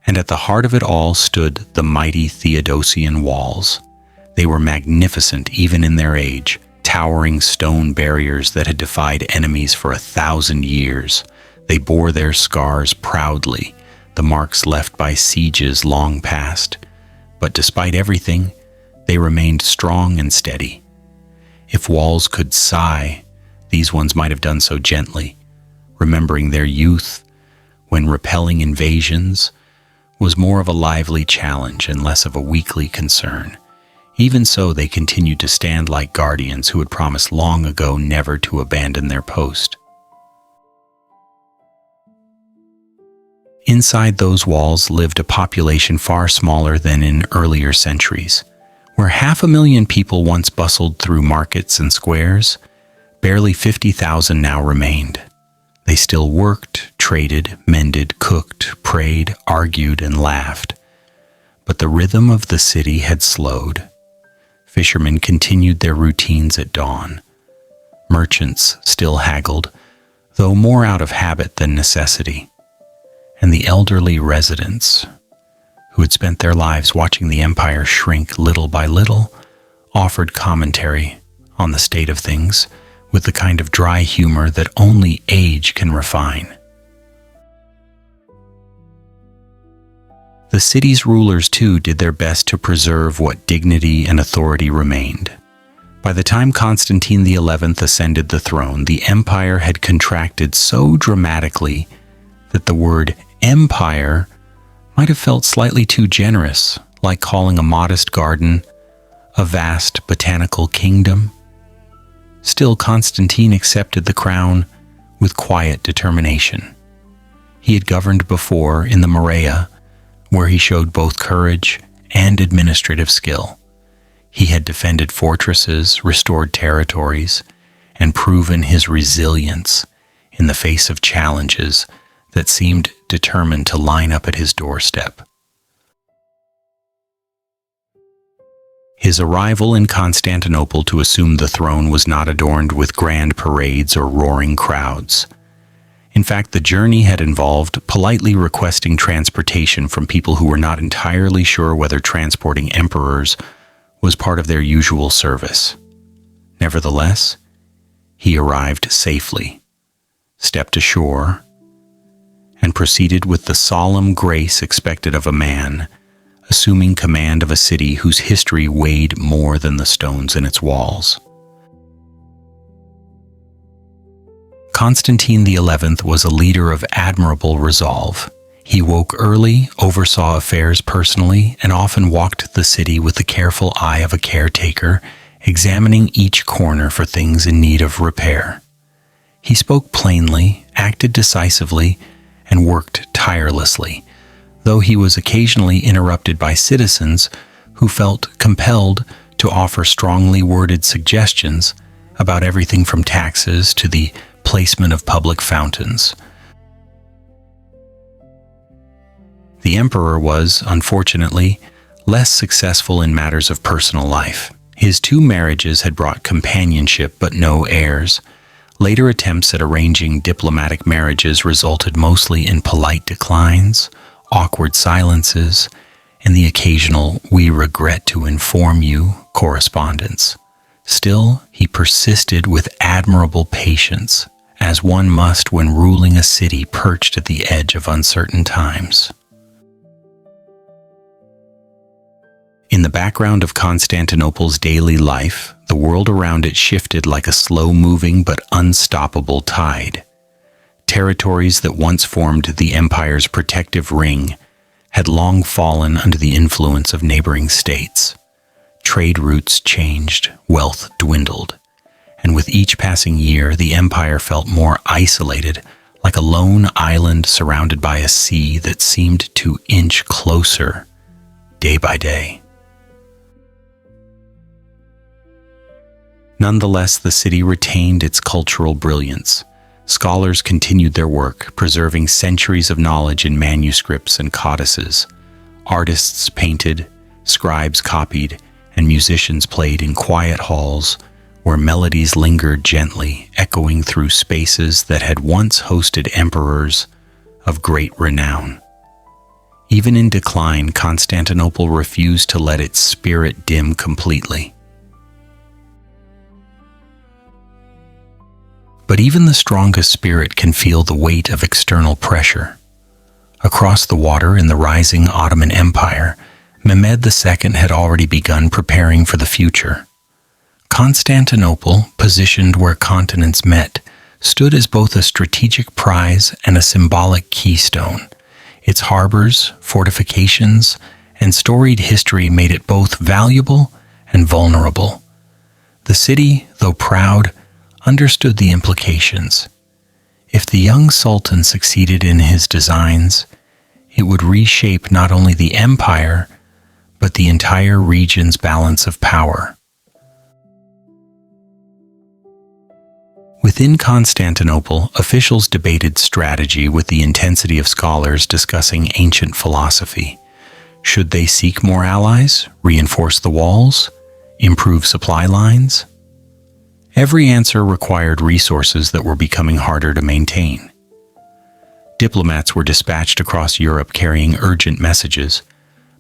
And at the heart of it all stood the mighty Theodosian walls. They were magnificent even in their age, towering stone barriers that had defied enemies for 1,000 years. They bore their scars proudly, the marks left by sieges long past. But despite everything, they remained strong and steady. If walls could sigh, these ones might have done so gently, remembering their youth when repelling invasions was more of a lively challenge and less of a weekly concern. Even so, they continued to stand like guardians who had promised long ago never to abandon their post. Inside those walls lived a population far smaller than in earlier centuries. Where 500,000 people once bustled through markets and squares, barely 50,000 now remained. They still worked, traded, mended, cooked, prayed, argued, and laughed. But the rhythm of the city had slowed. Fishermen continued their routines at dawn. Merchants still haggled, though more out of habit than necessity. And the elderly residents, who had spent their lives watching the empire shrink little by little, offered commentary on the state of things with the kind of dry humor that only age can refine. The city's rulers, too, did their best to preserve what dignity and authority remained. By the time Constantine XI ascended the throne, the empire had contracted so dramatically that the word empire might have felt slightly too generous, like calling a modest garden a vast botanical kingdom. Still, Constantine accepted the crown with quiet determination. He had governed before in the Morea, where he showed both courage and administrative skill. He had defended fortresses, restored territories, and proven his resilience in the face of challenges that seemed determined to line up at his doorstep. His arrival in Constantinople to assume the throne was not adorned with grand parades or roaring crowds. In fact, the journey had involved politely requesting transportation from people who were not entirely sure whether transporting emperors was part of their usual service. Nevertheless, he arrived safely, stepped ashore, and proceeded with the solemn grace expected of a man assuming command of a city whose history weighed more than the stones in its walls. Constantine XI was a leader of admirable resolve. He woke early, oversaw affairs personally, and often walked the city with the careful eye of a caretaker, examining each corner for things in need of repair. He spoke plainly, acted decisively, and worked tirelessly, though he was occasionally interrupted by citizens who felt compelled to offer strongly worded suggestions about everything from taxes to the placement of public fountains. The emperor was, unfortunately, less successful in matters of personal life. His 2 marriages had brought companionship but no heirs. Later attempts at arranging diplomatic marriages resulted mostly in polite declines, awkward silences, and the occasional "we regret to inform you" correspondence. Still, he persisted with admirable patience, as one must when ruling a city perched at the edge of uncertain times. In the background of Constantinople's daily life, the world around it shifted like a slow-moving but unstoppable tide. Territories that once formed the empire's protective ring had long fallen under the influence of neighboring states. Trade routes changed, wealth dwindled, and with each passing year, the empire felt more isolated, like a lone island surrounded by a sea that seemed to inch closer day by day. Nonetheless, the city retained its cultural brilliance. Scholars continued their work, preserving centuries of knowledge in manuscripts and codices. Artists painted, scribes copied, and musicians played in quiet halls where melodies lingered gently, echoing through spaces that had once hosted emperors of great renown. Even in decline, Constantinople refused to let its spirit dim completely. But even the strongest spirit can feel the weight of external pressure. Across the water in the rising Ottoman Empire, Mehmed II had already begun preparing for the future. Constantinople, positioned where continents met, stood as both a strategic prize and a symbolic keystone. Its harbors, fortifications, and storied history made it both valuable and vulnerable. The city, though proud, understood the implications. If the young sultan succeeded in his designs, it would reshape not only the empire, but the entire region's balance of power. Within Constantinople, officials debated strategy with the intensity of scholars discussing ancient philosophy. Should they seek more allies, reinforce the walls, improve supply lines? Every answer required resources that were becoming harder to maintain. Diplomats were dispatched across Europe carrying urgent messages,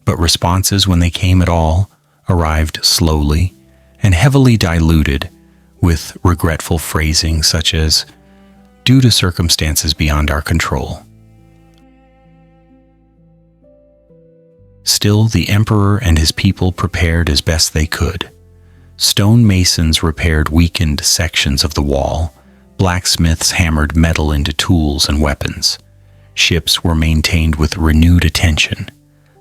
but responses, when they came at all, arrived slowly and heavily diluted with regretful phrasing such as, "due to circumstances beyond our control." Still, the emperor and his people prepared as best they could. Stone masons repaired weakened sections of the wall. Blacksmiths hammered metal into tools and weapons. Ships were maintained with renewed attention.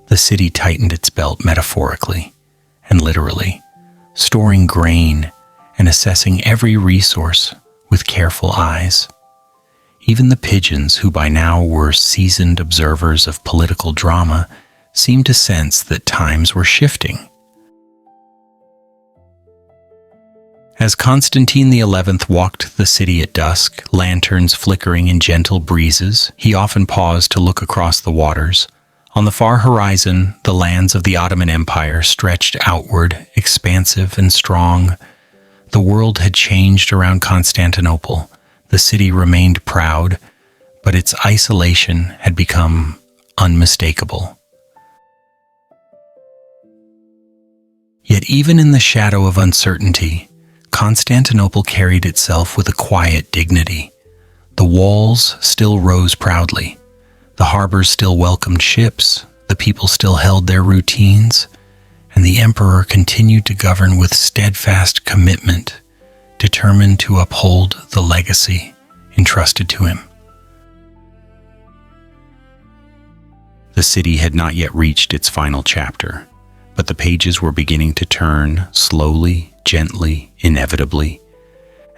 The city tightened its belt metaphorically and literally, storing grain and assessing every resource with careful eyes. Even the pigeons, who by now were seasoned observers of political drama, seemed to sense that times were shifting. As Constantine XI walked the city at dusk, lanterns flickering in gentle breezes, he often paused to look across the waters. On the far horizon, the lands of the Ottoman Empire stretched outward, expansive and strong. The world had changed around Constantinople. The city remained proud, but its isolation had become unmistakable. Yet even in the shadow of uncertainty, Constantinople carried itself with a quiet dignity. The walls still rose proudly. The harbors still welcomed ships. The people still held their routines. And the emperor continued to govern with steadfast commitment, determined to uphold the legacy entrusted to him. The city had not yet reached its final chapter, but the pages were beginning to turn slowly, gently, inevitably,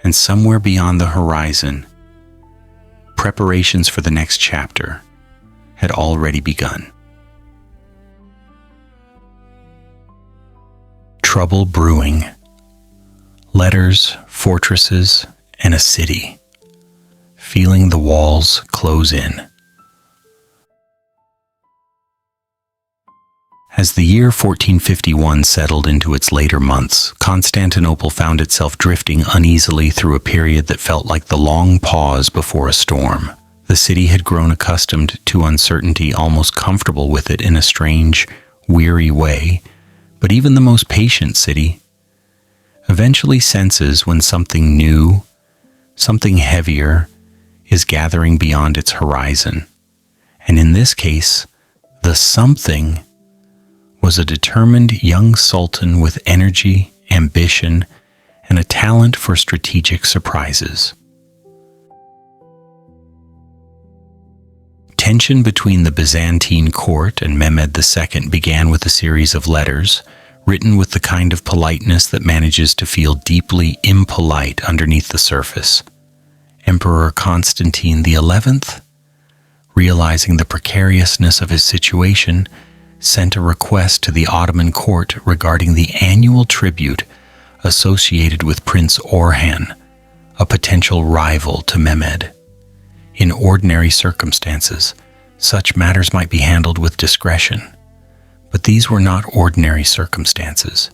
and somewhere beyond the horizon, preparations for the next chapter had already begun. Trouble brewing. Letters, fortresses, and a city, feeling the walls close in. As the year 1451 settled into its later months, Constantinople found itself drifting uneasily through a period that felt like the long pause before a storm. The city had grown accustomed to uncertainty, almost comfortable with it in a strange, weary way, but even the most patient city eventually senses when something new, something heavier, is gathering beyond its horizon. And in this case, the something was a determined young sultan with energy, ambition, and a talent for strategic surprises. Tension between the Byzantine court and Mehmed II began with a series of letters, written with the kind of politeness that manages to feel deeply impolite underneath the surface. Emperor Constantine XI, realizing the precariousness of his situation, sent a request to the Ottoman court regarding the annual tribute associated with Prince Orhan, a potential rival to Mehmed. In ordinary circumstances, such matters might be handled with discretion, but these were not ordinary circumstances.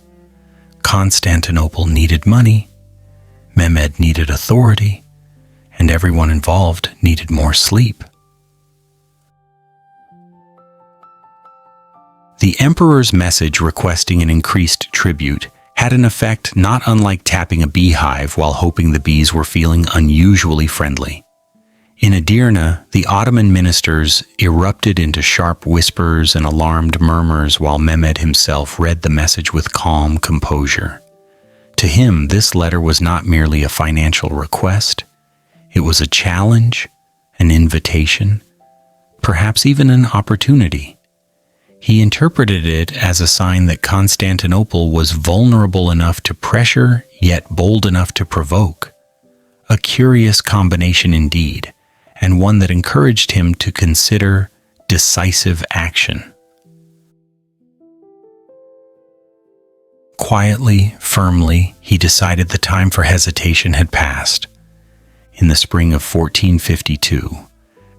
Constantinople needed money, Mehmed needed authority, and everyone involved needed more sleep. The emperor's message requesting an increased tribute had an effect not unlike tapping a beehive while hoping the bees were feeling unusually friendly. In Edirne, the Ottoman ministers erupted into sharp whispers and alarmed murmurs while Mehmed himself read the message with calm composure. To him, this letter was not merely a financial request. It was a challenge, an invitation, perhaps even an opportunity. He interpreted it as a sign that Constantinople was vulnerable enough to pressure, yet bold enough to provoke. A curious combination indeed, and one that encouraged him to consider decisive action. Quietly, firmly, he decided the time for hesitation had passed. In the spring of 1452,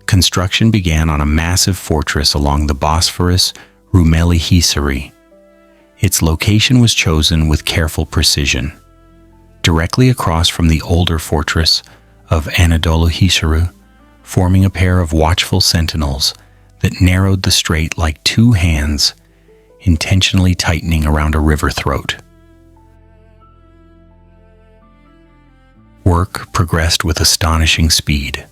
construction began on a massive fortress along the Bosphorus, Rumeli Hisari. Its location was chosen with careful precision. Directly across from the older fortress of Anadolu Hisari, forming a pair of watchful sentinels that narrowed the strait like two hands, intentionally tightening around a river throat. Work progressed with astonishing speed.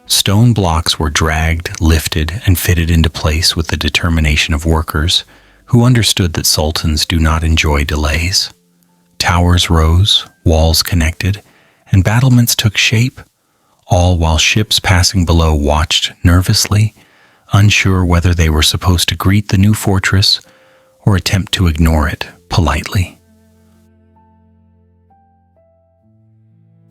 Stone blocks were dragged, lifted, and fitted into place with the determination of workers who understood that sultans do not enjoy delays. Towers rose, walls connected, and battlements took shape, all while ships passing below watched nervously, unsure whether they were supposed to greet the new fortress or attempt to ignore it politely.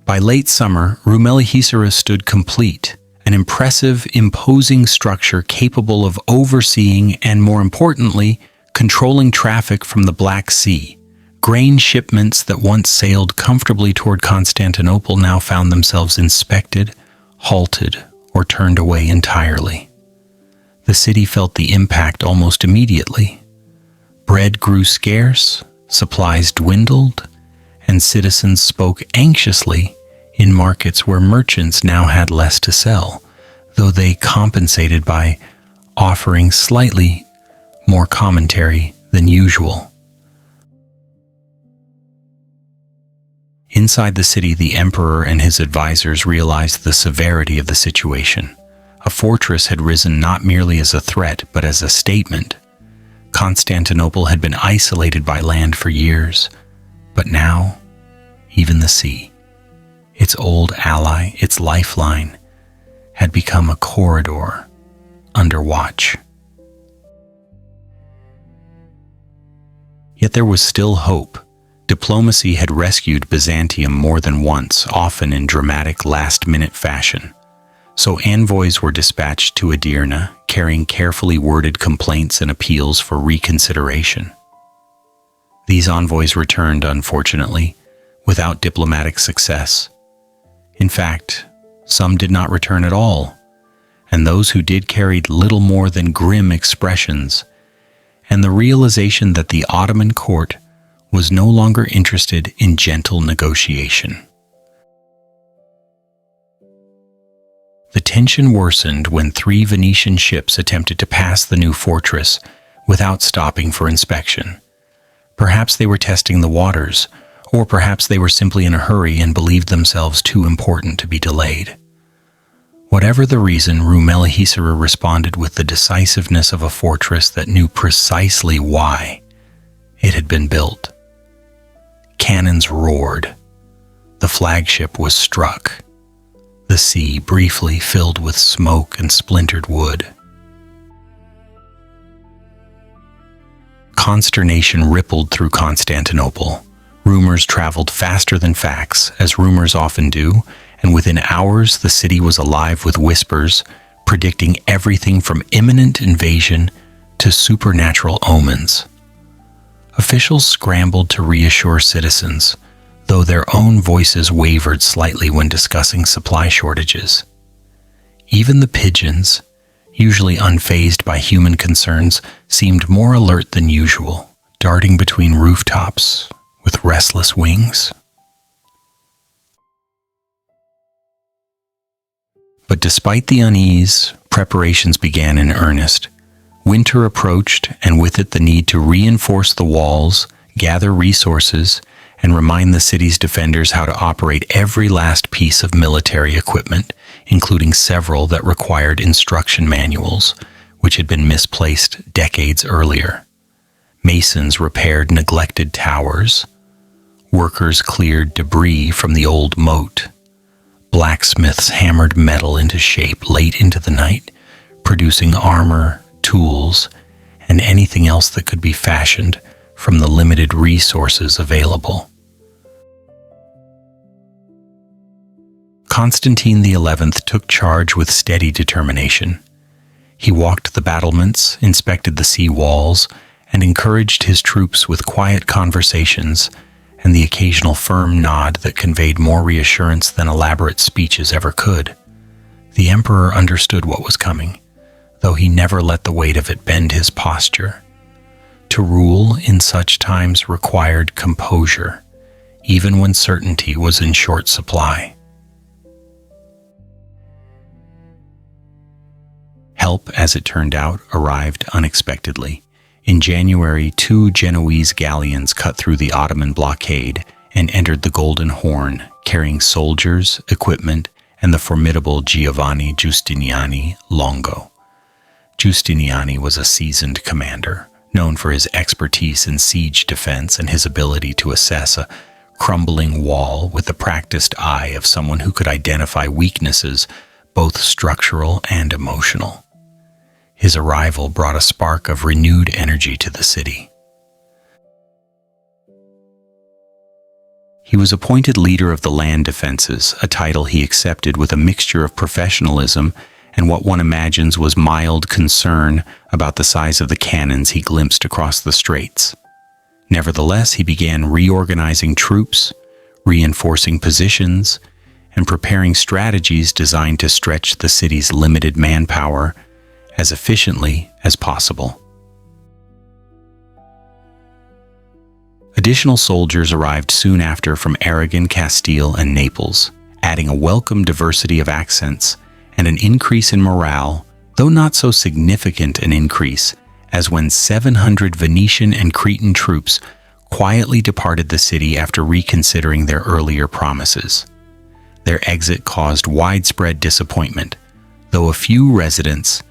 By late summer, Rumelihisara stood complete, an impressive, imposing structure capable of overseeing and, more importantly, controlling traffic from the Black Sea. Grain shipments that once sailed comfortably toward Constantinople now found themselves inspected, halted, or turned away entirely. The city felt the impact almost immediately. Bread grew scarce, supplies dwindled, and citizens spoke anxiously in markets where merchants now had less to sell, though they compensated by offering slightly more commentary than usual. Inside the city, the emperor and his advisors realized the severity of the situation. A fortress had risen not merely as a threat, but as a statement. Constantinople had been isolated by land for years, but now, even the sea, its old ally, its lifeline, had become a corridor under watch. Yet there was still hope. Diplomacy had rescued Byzantium more than once, often in dramatic last-minute fashion. So envoys were dispatched to Edirne, carrying carefully worded complaints and appeals for reconsideration. These envoys returned, unfortunately, without diplomatic success. In fact, some did not return at all, and those who did carried little more than grim expressions, and the realization that the Ottoman court was no longer interested in gentle negotiation. The tension worsened when 3 Venetian ships attempted to pass the new fortress without stopping for inspection. Perhaps they were testing the waters, or perhaps they were simply in a hurry and believed themselves too important to be delayed. Whatever the reason, Rumelihisara responded with the decisiveness of a fortress that knew precisely why it had been built. Cannons roared. The flagship was struck. The sea briefly filled with smoke and splintered wood. Consternation rippled through Constantinople. Rumors traveled faster than facts, as rumors often do, and within hours the city was alive with whispers, predicting everything from imminent invasion to supernatural omens. Officials scrambled to reassure citizens, though their own voices wavered slightly when discussing supply shortages. Even the pigeons, usually unfazed by human concerns, seemed more alert than usual, darting between rooftops with restless wings. But despite the unease, preparations began in earnest. Winter approached, and with it the need to reinforce the walls, gather resources, and remind the city's defenders how to operate every last piece of military equipment, including several that required instruction manuals, which had been misplaced decades earlier. Masons repaired neglected towers. Workers cleared debris from the old moat. Blacksmiths hammered metal into shape late into the night, producing armor, tools, and anything else that could be fashioned from the limited resources available. Constantine XI took charge with steady determination. He walked the battlements, inspected the sea walls, and encouraged his troops with quiet conversations and the occasional firm nod that conveyed more reassurance than elaborate speeches ever could. The emperor understood what was coming, though he never let the weight of it bend his posture. To rule in such times required composure, even when certainty was in short supply. Help, as it turned out, arrived unexpectedly. In January, 2 Genoese galleons cut through the Ottoman blockade and entered the Golden Horn, carrying soldiers, equipment, and the formidable Giovanni Giustiniani Longo. Giustiniani was a seasoned commander, known for his expertise in siege defense and his ability to assess a crumbling wall with the practiced eye of someone who could identify weaknesses, both structural and emotional. His arrival brought a spark of renewed energy to the city. He was appointed leader of the land defenses, a title he accepted with a mixture of professionalism and what one imagines was mild concern about the size of the cannons he glimpsed across the straits. Nevertheless, he began reorganizing troops, reinforcing positions, and preparing strategies designed to stretch the city's limited manpower as efficiently as possible. Additional soldiers arrived soon after from Aragon, Castile, and Naples, adding a welcome diversity of accents and an increase in morale, though not so significant an increase as when 700 Venetian and Cretan troops quietly departed the city after reconsidering their earlier promises. Their exit caused widespread disappointment, though a few residents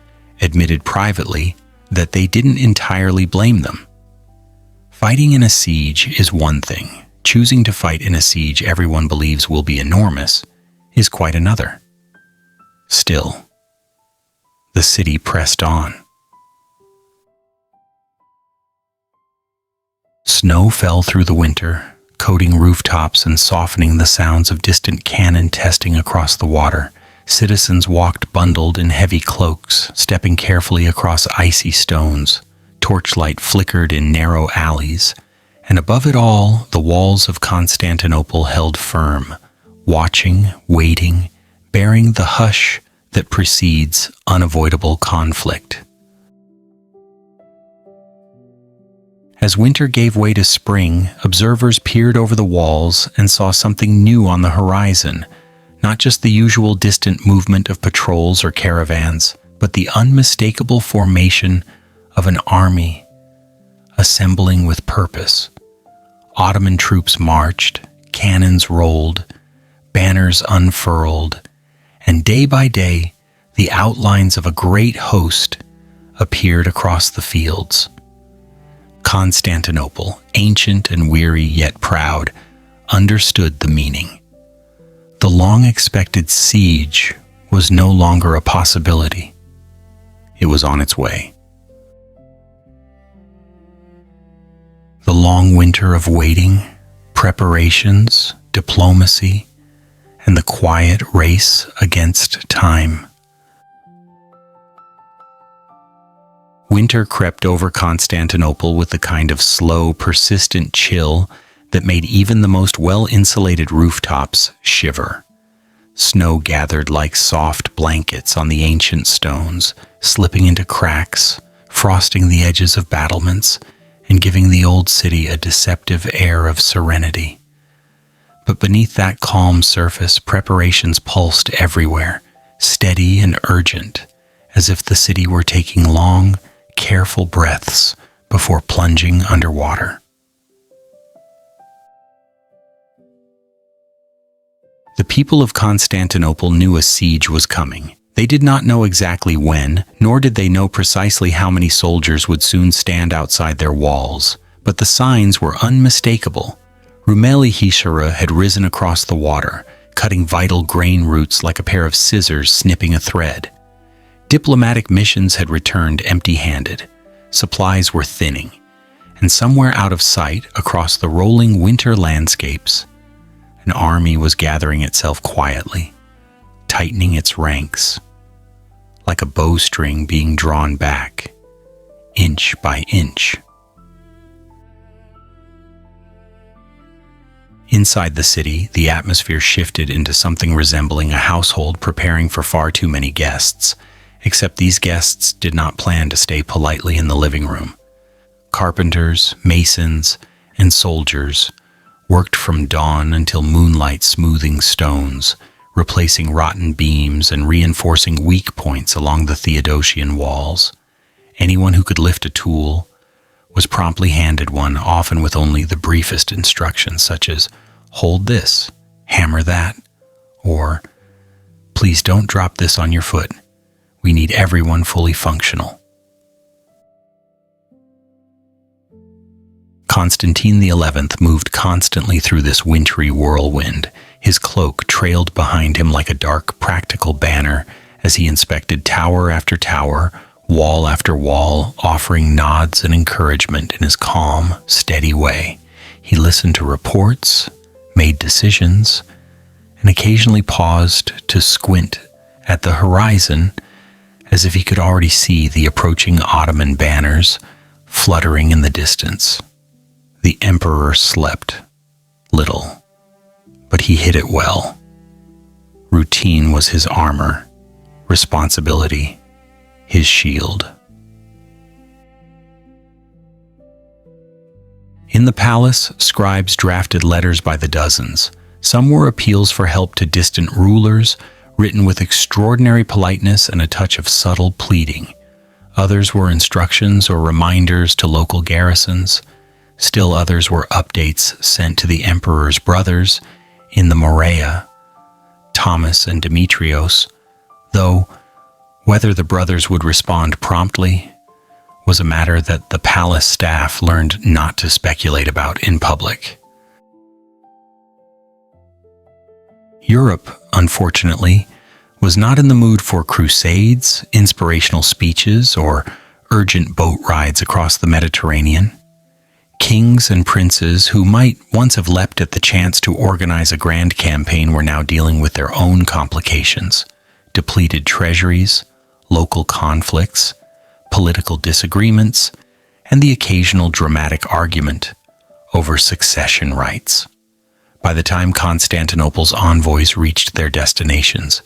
admitted privately that they didn't entirely blame them. Fighting in a siege is one thing. Choosing to fight in a siege everyone believes will be enormous is quite another. Still, the city pressed on. Snow fell through the winter, coating rooftops and softening the sounds of distant cannon testing across the water. Citizens walked bundled in heavy cloaks, stepping carefully across icy stones. Torchlight flickered in narrow alleys, and above it all, the walls of Constantinople held firm, watching, waiting, bearing the hush that precedes unavoidable conflict. As winter gave way to spring, observers peered over the walls and saw something new on the horizon, not just the usual distant movement of patrols or caravans, but the unmistakable formation of an army assembling with purpose. Ottoman troops marched, cannons rolled, banners unfurled, and day by day, the outlines of a great host appeared across the fields. Constantinople, ancient and weary yet proud, understood the meaning. The long-expected siege was no longer a possibility. It was on its way. The long winter of waiting, preparations, diplomacy, and the quiet race against time. Winter crept over Constantinople with the kind of slow, persistent chill that made even the most well-insulated rooftops shiver. Snow gathered like soft blankets on the ancient stones, slipping into cracks, frosting the edges of battlements, and giving the old city a deceptive air of serenity. But beneath that calm surface, preparations pulsed everywhere, steady and urgent, as if the city were taking long, careful breaths before plunging underwater. The people of Constantinople knew a siege was coming. They did not know exactly when, nor did they know precisely how many soldiers would soon stand outside their walls, but the signs were unmistakable. Rumeli Hishara had risen across the water, cutting vital grain routes like a pair of scissors snipping a thread. Diplomatic missions had returned empty-handed. Supplies were thinning, and somewhere out of sight, across the rolling winter landscapes, an army was gathering itself quietly, tightening its ranks, like a bowstring being drawn back, inch by inch. Inside the city, the atmosphere shifted into something resembling a household preparing for far too many guests, except these guests did not plan to stay politely in the living room. Carpenters, masons, and soldiers worked from dawn until moonlight, smoothing stones, replacing rotten beams and reinforcing weak points along the Theodosian walls. Anyone who could lift a tool was promptly handed one, often with only the briefest instructions, such as, "Hold this, hammer that," or, "Please don't drop this on your foot. We need everyone fully functional." Constantine XI moved constantly through this wintry whirlwind. His cloak trailed behind him like a dark, practical banner as he inspected tower after tower, wall after wall, offering nods and encouragement in his calm, steady way. He listened to reports, made decisions, and occasionally paused to squint at the horizon as if he could already see the approaching Ottoman banners fluttering in the distance. The emperor slept little, but he hid it well. Routine was his armor, responsibility his shield. In the palace, scribes drafted letters by the dozens. Some were appeals for help to distant rulers, written with extraordinary politeness and a touch of subtle pleading. Others were instructions or reminders to local garrisons. Still others were updates sent to the emperor's brothers in the Morea, Thomas and Demetrios, though whether the brothers would respond promptly was a matter that the palace staff learned not to speculate about in public. Europe, unfortunately, was not in the mood for crusades, inspirational speeches, or urgent boat rides across the Mediterranean. Kings and princes who might once have leapt at the chance to organize a grand campaign were now dealing with their own complications: depleted treasuries, local conflicts, political disagreements, and the occasional dramatic argument over succession rights. By the time Constantinople's envoys reached their destinations,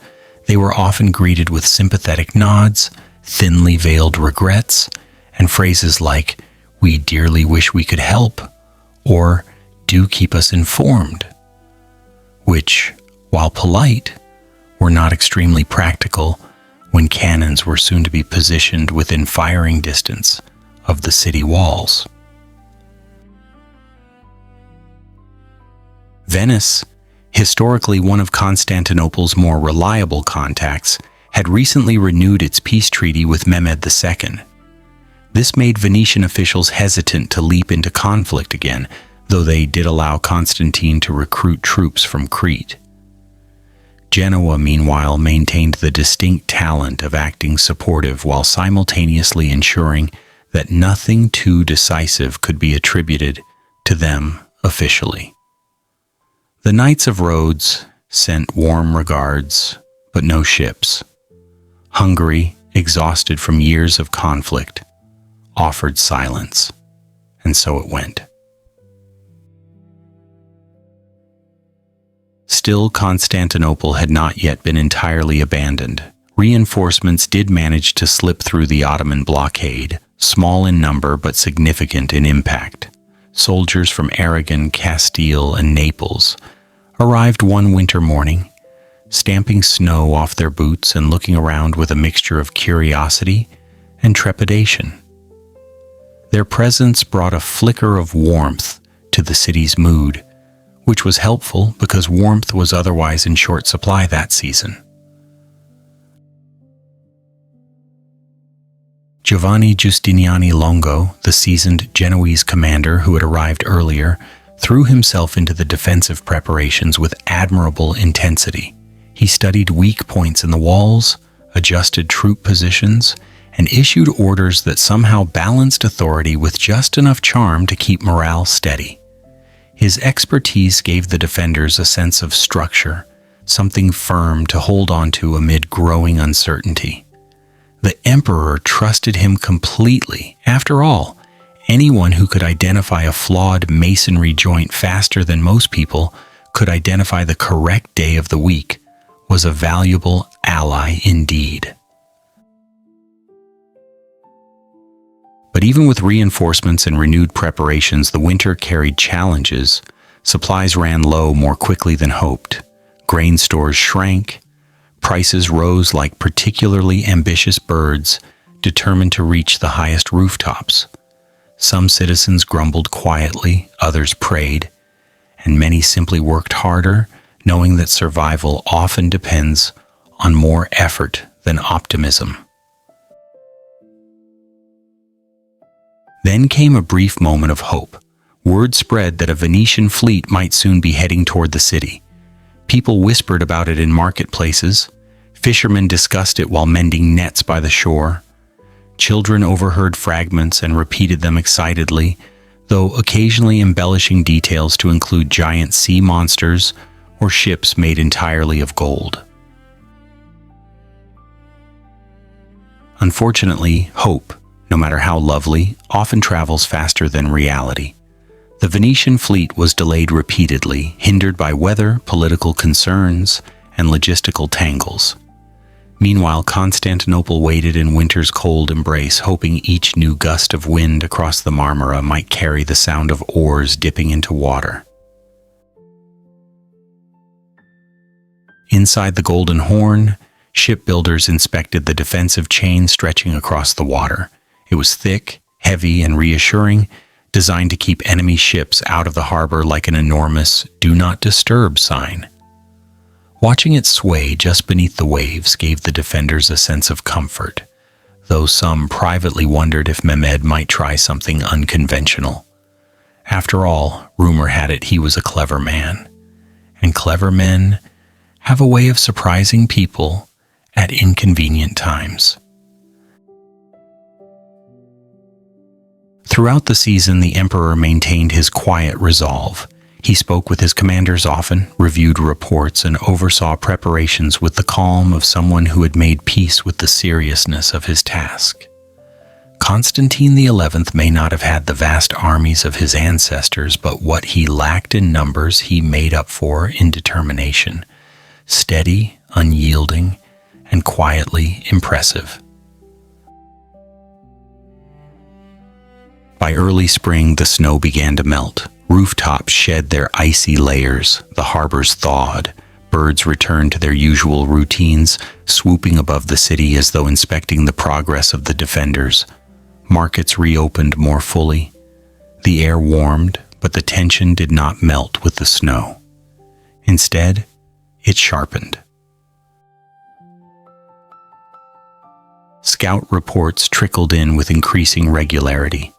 they were often greeted with sympathetic nods, thinly veiled regrets, and phrases like, "We dearly wish we could help," or "Do keep us informed," which, while polite, were not extremely practical when cannons were soon to be positioned within firing distance of the city walls. Venice, historically one of Constantinople's more reliable contacts, had recently renewed its peace treaty with Mehmed II. This made Venetian officials hesitant to leap into conflict again, though they did allow Constantine to recruit troops from Crete. Genoa, meanwhile, maintained the distinct talent of acting supportive while simultaneously ensuring that nothing too decisive could be attributed to them officially. The Knights of Rhodes sent warm regards, but no ships. Hungary, exhausted from years of conflict, offered silence, and so it went. Still, Constantinople had not yet been entirely abandoned. Reinforcements did manage to slip through the Ottoman blockade, small in number but significant in impact. Soldiers from Aragon, Castile, and Naples arrived one winter morning, stamping snow off their boots and looking around with a mixture of curiosity and trepidation. Their presence brought a flicker of warmth to the city's mood, which was helpful because warmth was otherwise in short supply that season. Giovanni Giustiniani Longo, the seasoned Genoese commander who had arrived earlier, threw himself into the defensive preparations with admirable intensity. He studied weak points in the walls, adjusted troop positions, and issued orders that somehow balanced authority with just enough charm to keep morale steady. His expertise gave the defenders a sense of structure, something firm to hold on to amid growing uncertainty. The emperor trusted him completely. After all, anyone who could identify a flawed masonry joint faster than most people could identify the correct day of the week was a valuable ally indeed. But even with reinforcements and renewed preparations, the winter carried challenges. Supplies ran low more quickly than hoped. Grain stores shrank. Prices rose like particularly ambitious birds determined to reach the highest rooftops. Some citizens grumbled quietly, others prayed, and many simply worked harder, knowing that survival often depends on more effort than optimism. Then came a brief moment of hope. Word spread that a Venetian fleet might soon be heading toward the city. People whispered about it in marketplaces. Fishermen discussed it while mending nets by the shore. Children overheard fragments and repeated them excitedly, though occasionally embellishing details to include giant sea monsters or ships made entirely of gold. Unfortunately, hope, no matter how lovely, often travels faster than reality. The Venetian fleet was delayed repeatedly, hindered by weather, political concerns, and logistical tangles. Meanwhile, Constantinople waited in winter's cold embrace, hoping each new gust of wind across the Marmara might carry the sound of oars dipping into water. Inside the Golden Horn, shipbuilders inspected the defensive chain stretching across the water. It was thick, heavy, and reassuring, designed to keep enemy ships out of the harbor like an enormous "Do Not Disturb" sign. Watching it sway just beneath the waves gave the defenders a sense of comfort, though some privately wondered if Mehmed might try something unconventional. After all, rumor had it he was a clever man, and clever men have a way of surprising people at inconvenient times. Throughout the season, the emperor maintained his quiet resolve. He spoke with his commanders often, reviewed reports, and oversaw preparations with the calm of someone who had made peace with the seriousness of his task. Constantine XI may not have had the vast armies of his ancestors, but what he lacked in numbers he made up for in determination. Steady, unyielding, and quietly impressive. By early spring, the snow began to melt. Rooftops shed their icy layers, the harbors thawed, birds returned to their usual routines, swooping above the city as though inspecting the progress of the defenders. Markets reopened more fully. The air warmed, but the tension did not melt with the snow. Instead, it sharpened. Scout reports trickled in with increasing regularity.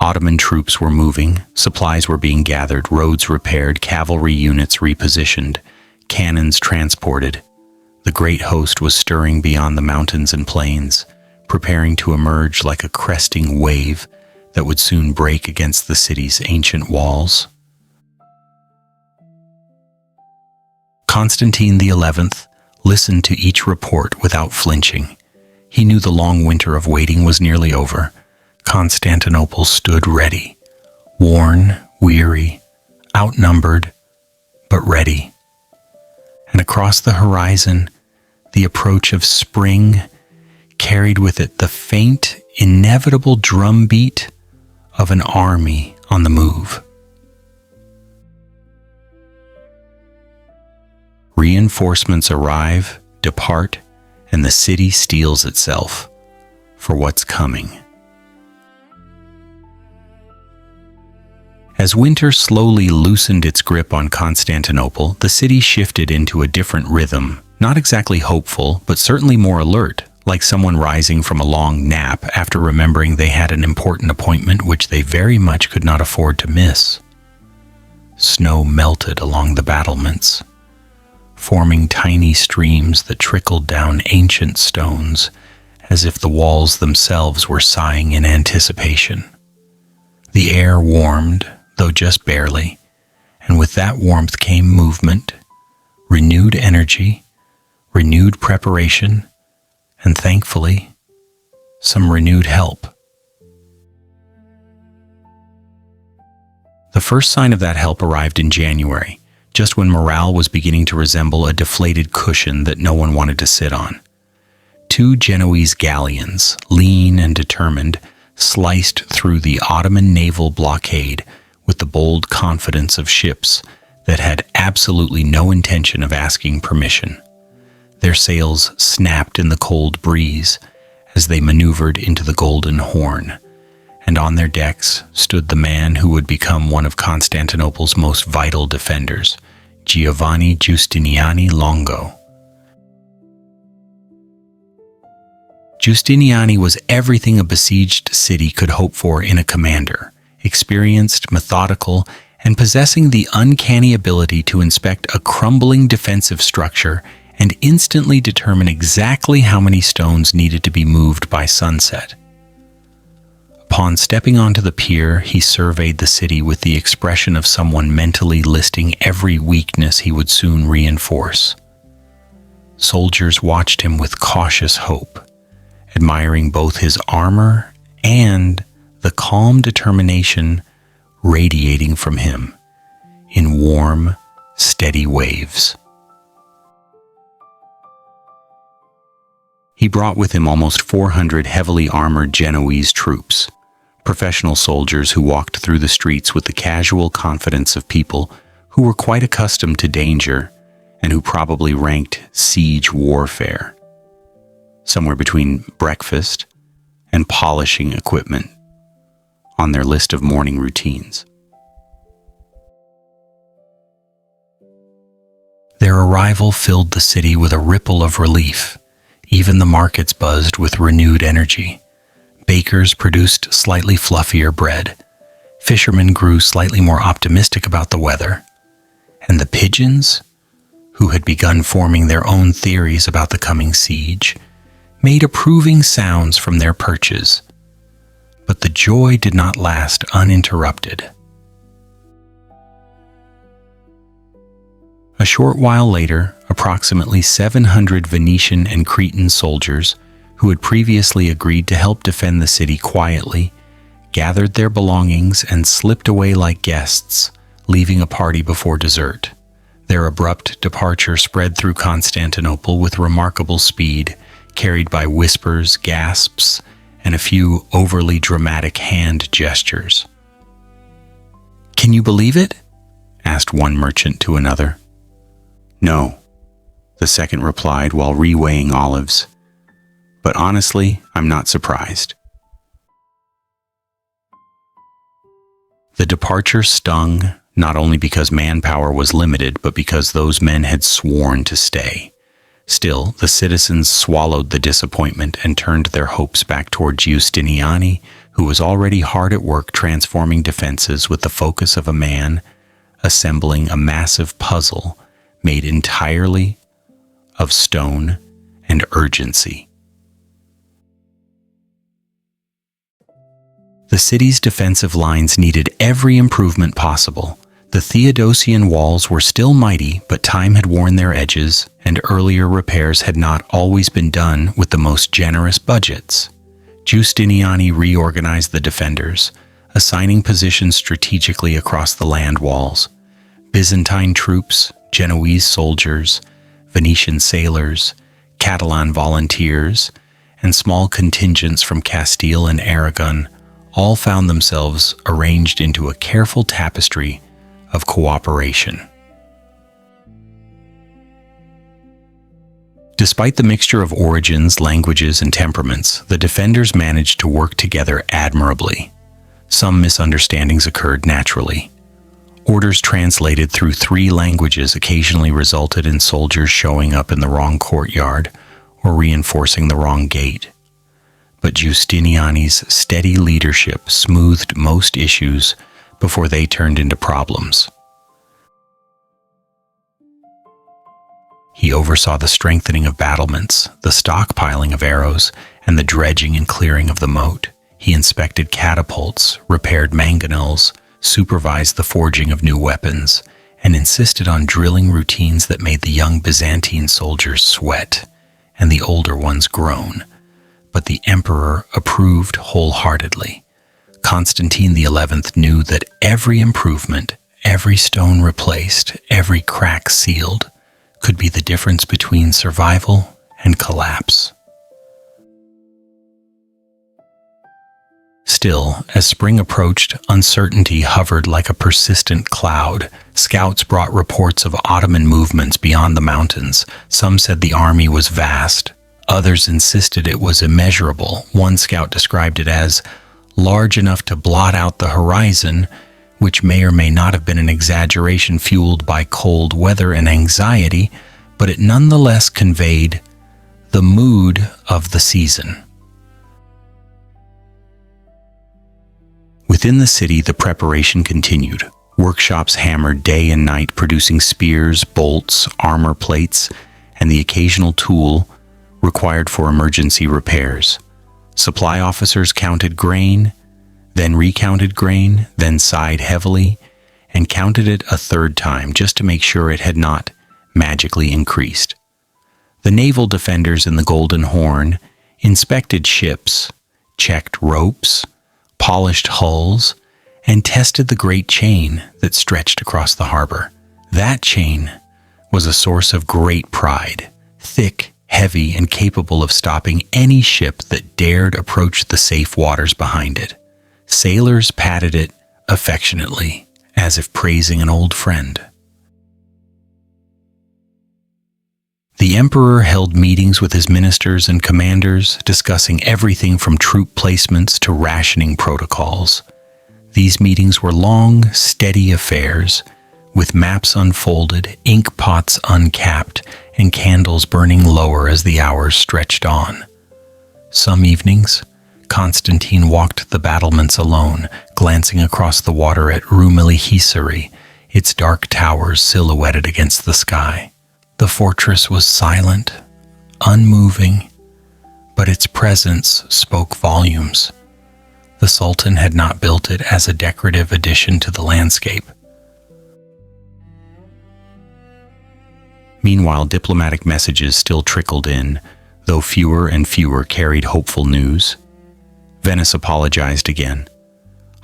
Ottoman troops were moving, supplies were being gathered, roads repaired, cavalry units repositioned, cannons transported. The great host was stirring beyond the mountains and plains, preparing to emerge like a cresting wave that would soon break against the city's ancient walls. Constantine XI listened to each report without flinching. He knew the long winter of waiting was nearly over. Constantinople stood ready, worn, weary, outnumbered, but ready. And across the horizon, the approach of spring carried with it the faint, inevitable drumbeat of an army on the move. Reinforcements arrive, depart, and the city steels itself for what's coming. As winter slowly loosened its grip on Constantinople, the city shifted into a different rhythm, not exactly hopeful, but certainly more alert, like someone rising from a long nap after remembering they had an important appointment which they very much could not afford to miss. Snow melted along the battlements, forming tiny streams that trickled down ancient stones, as if the walls themselves were sighing in anticipation. The air warmed, though just barely, and with that warmth came movement, renewed energy, renewed preparation, and thankfully, some renewed help. The first sign of that help arrived in January, just when morale was beginning to resemble a deflated cushion that no one wanted to sit on. 2 Genoese galleons, lean and determined, sliced through the Ottoman naval blockade with the bold confidence of ships that had absolutely no intention of asking permission. Their sails snapped in the cold breeze as they maneuvered into the Golden Horn, and on their decks stood the man who would become one of Constantinople's most vital defenders, Giovanni Giustiniani Longo. Giustiniani was everything a besieged city could hope for in a commander. Experienced, methodical, and possessing the uncanny ability to inspect a crumbling defensive structure and instantly determine exactly how many stones needed to be moved by sunset. Upon stepping onto the pier, he surveyed the city with the expression of someone mentally listing every weakness he would soon reinforce. Soldiers watched him with cautious hope, admiring both his armor and the calm determination radiating from him in warm, steady waves. He brought with him almost 400 heavily armored Genoese troops, professional soldiers who walked through the streets with the casual confidence of people who were quite accustomed to danger and who probably ranked siege warfare somewhere between breakfast and polishing equipment on their list of morning routines. Their arrival filled the city with a ripple of relief. Even the markets buzzed with renewed energy. Bakers produced slightly fluffier bread. Fishermen grew slightly more optimistic about the weather. And the pigeons, who had begun forming their own theories about the coming siege, made approving sounds from their perches. But the joy did not last uninterrupted. A short while later, approximately 700 Venetian and Cretan soldiers, who had previously agreed to help defend the city quietly, gathered their belongings and slipped away like guests, leaving a party before dessert. Their abrupt departure spread through Constantinople with remarkable speed, carried by whispers, gasps, and a few overly dramatic hand gestures. "Can you believe it?" asked one merchant to another. "No," the second replied while reweighing olives. "But honestly, I'm not surprised." The departure stung, not only because manpower was limited, but because those men had sworn to stay. Still, the citizens swallowed the disappointment and turned their hopes back toward Giustiniani, who was already hard at work transforming defenses with the focus of a man assembling a massive puzzle made entirely of stone and urgency. The city's defensive lines needed every improvement possible. The Theodosian walls were still mighty, but time had worn their edges, and earlier repairs had not always been done with the most generous budgets. Giustiniani reorganized the defenders, assigning positions strategically across the land walls. Byzantine troops, Genoese soldiers, Venetian sailors, Catalan volunteers, and small contingents from Castile and Aragon all found themselves arranged into a careful tapestry of cooperation. Despite the mixture of origins, languages, and temperaments, the defenders managed to work together admirably. Some misunderstandings occurred naturally. Orders translated through 3 languages occasionally resulted in soldiers showing up in the wrong courtyard or reinforcing the wrong gate. But Giustiniani's steady leadership smoothed most issues before they turned into problems. He oversaw the strengthening of battlements, the stockpiling of arrows, and the dredging and clearing of the moat. He inspected catapults, repaired mangonels, supervised the forging of new weapons, and insisted on drilling routines that made the young Byzantine soldiers sweat and the older ones groan. But the emperor approved wholeheartedly. Constantine XI knew that every improvement, every stone replaced, every crack sealed, could be the difference between survival and collapse. Still, as spring approached, uncertainty hovered like a persistent cloud. Scouts brought reports of Ottoman movements beyond the mountains. Some said the army was vast. Others insisted it was immeasurable. One scout described it as large enough to blot out the horizon, which may or may not have been an exaggeration fueled by cold weather and anxiety, but it nonetheless conveyed the mood of the season. Within the city, the preparation continued. Workshops hammered day and night, producing spears, bolts, armor plates, and the occasional tool required for emergency repairs. Supply officers counted grain, then recounted grain, then sighed heavily, and counted it a third time just to make sure it had not magically increased. The naval defenders in the Golden Horn inspected ships, checked ropes, polished hulls, and tested the great chain that stretched across the harbor. That chain was a source of great pride, thick, heavy, and capable of stopping any ship that dared approach the safe waters behind it. Sailors patted it affectionately, as if praising an old friend. The emperor held meetings with his ministers and commanders, discussing everything from troop placements to rationing protocols. These meetings were long, steady affairs, with maps unfolded, ink pots uncapped, and candles burning lower as the hours stretched on. Some evenings, Constantine walked the battlements alone, glancing across the water at Rumelihisari, its dark towers silhouetted against the sky. The fortress was silent, unmoving, but its presence spoke volumes. The Sultan had not built it as a decorative addition to the landscape. Meanwhile, diplomatic messages still trickled in, though fewer and fewer carried hopeful news. Venice apologized again.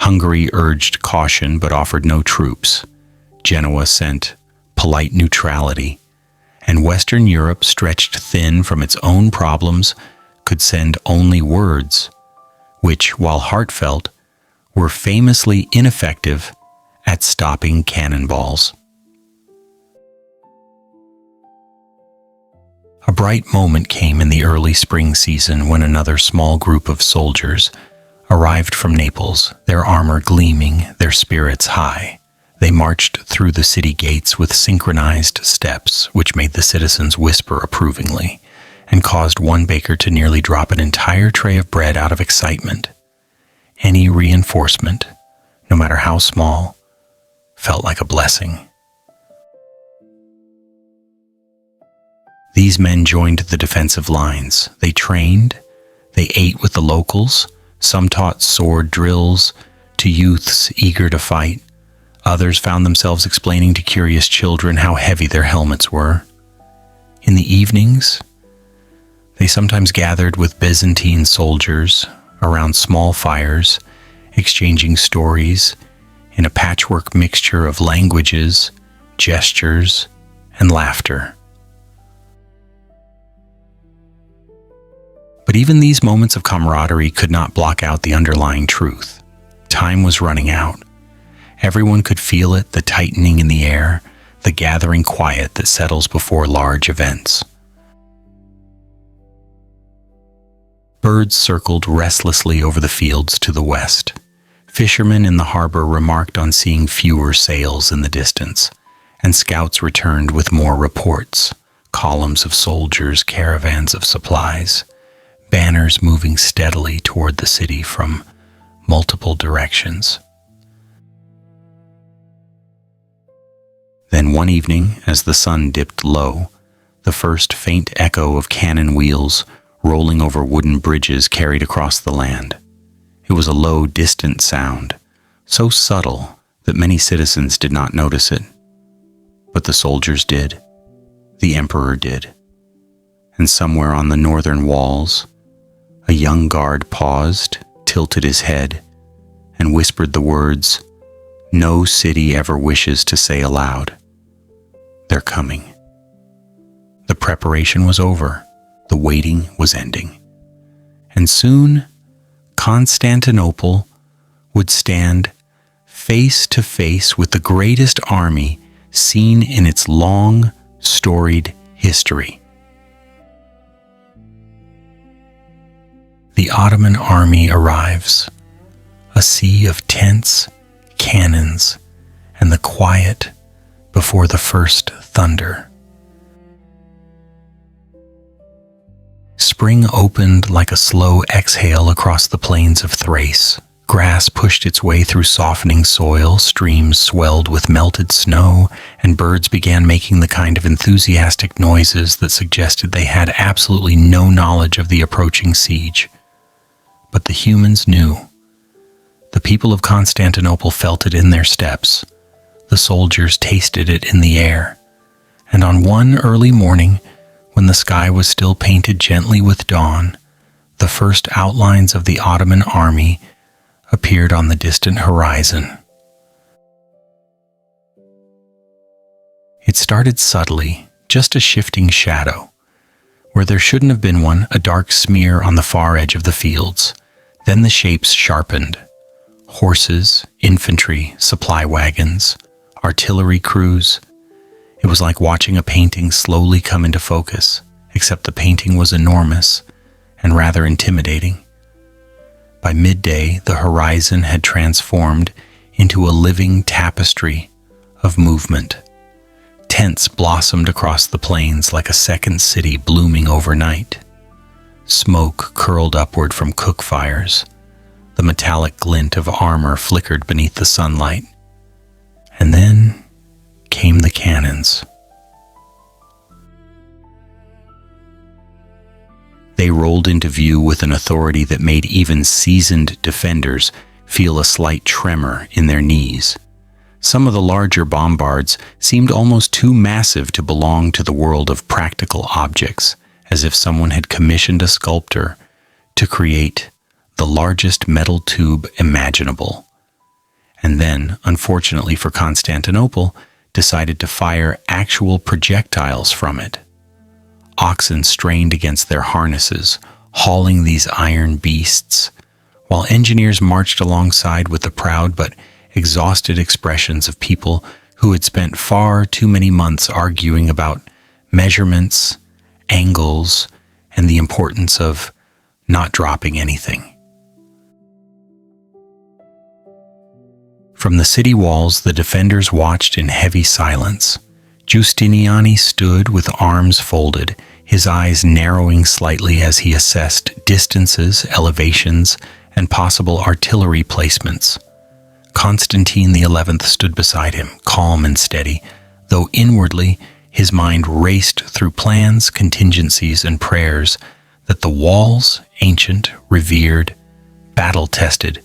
Hungary urged caution but offered no troops. Genoa sent polite neutrality. And Western Europe, stretched thin from its own problems, could send only words, which, while heartfelt, were famously ineffective at stopping cannonballs. A bright moment came in the early spring season when another small group of soldiers arrived from Naples, their armor gleaming, their spirits high. They marched through the city gates with synchronized steps, which made the citizens whisper approvingly, and caused one baker to nearly drop an entire tray of bread out of excitement. Any reinforcement, no matter how small, felt like a blessing. These men joined the defensive lines. They trained, they ate with the locals, some taught sword drills to youths eager to fight. Others found themselves explaining to curious children how heavy their helmets were. In the evenings, they sometimes gathered with Byzantine soldiers around small fires, exchanging stories in a patchwork mixture of languages, gestures, and laughter. But even these moments of camaraderie could not block out the underlying truth. Time was running out. Everyone could feel it, the tightening in the air, the gathering quiet that settles before large events. Birds circled restlessly over the fields to the west. Fishermen in the harbor remarked on seeing fewer sails in the distance, and scouts returned with more reports, columns of soldiers, caravans of supplies, banners moving steadily toward the city from multiple directions. Then one evening, as the sun dipped low, the first faint echo of cannon wheels rolling over wooden bridges carried across the land. It was a low, distant sound, so subtle that many citizens did not notice it. But the soldiers did. The emperor did. And somewhere on the northern walls, a young guard paused, tilted his head, and whispered the words no city ever wishes to say aloud. They're coming. The preparation was over. The waiting was ending. And soon, Constantinople would stand face to face with the greatest army seen in its long, storied history. The Ottoman army arrives, a sea of tents, cannons, and the quiet before the first thunder. Spring opened like a slow exhale across the plains of Thrace. Grass pushed its way through softening soil, streams swelled with melted snow, and birds began making the kind of enthusiastic noises that suggested they had absolutely no knowledge of the approaching siege. But the humans knew. The people of Constantinople felt it in their steps. The soldiers tasted it in the air. And on one early morning, when the sky was still painted gently with dawn, the first outlines of the Ottoman army appeared on the distant horizon. It started subtly, just a shifting shadow. Where there shouldn't have been one, a dark smear on the far edge of the fields. Then the shapes sharpened. Horses, infantry, supply wagons, artillery crews. It was like watching a painting slowly come into focus, except the painting was enormous and rather intimidating. By midday, the horizon had transformed into a living tapestry of movement. Tents blossomed across the plains like a second city blooming overnight. Smoke curled upward from cook fires. The metallic glint of armor flickered beneath the sunlight. And then came the cannons. They rolled into view with an authority that made even seasoned defenders feel a slight tremor in their knees. Some of the larger bombards seemed almost too massive to belong to the world of practical objects, as if someone had commissioned a sculptor to create the largest metal tube imaginable. And then, unfortunately for Constantinople, decided to fire actual projectiles from it. Oxen strained against their harnesses, hauling these iron beasts, while engineers marched alongside with the proud but exhausted expressions of people who had spent far too many months arguing about measurements, angles, and the importance of not dropping anything. From the city walls, the defenders watched in heavy silence. Giustiniani stood with arms folded, his eyes narrowing slightly as he assessed distances, elevations, and possible artillery placements. Constantine XI stood beside him, calm and steady, though inwardly his mind raced through plans, contingencies, and prayers that the walls, ancient, revered, battle-tested,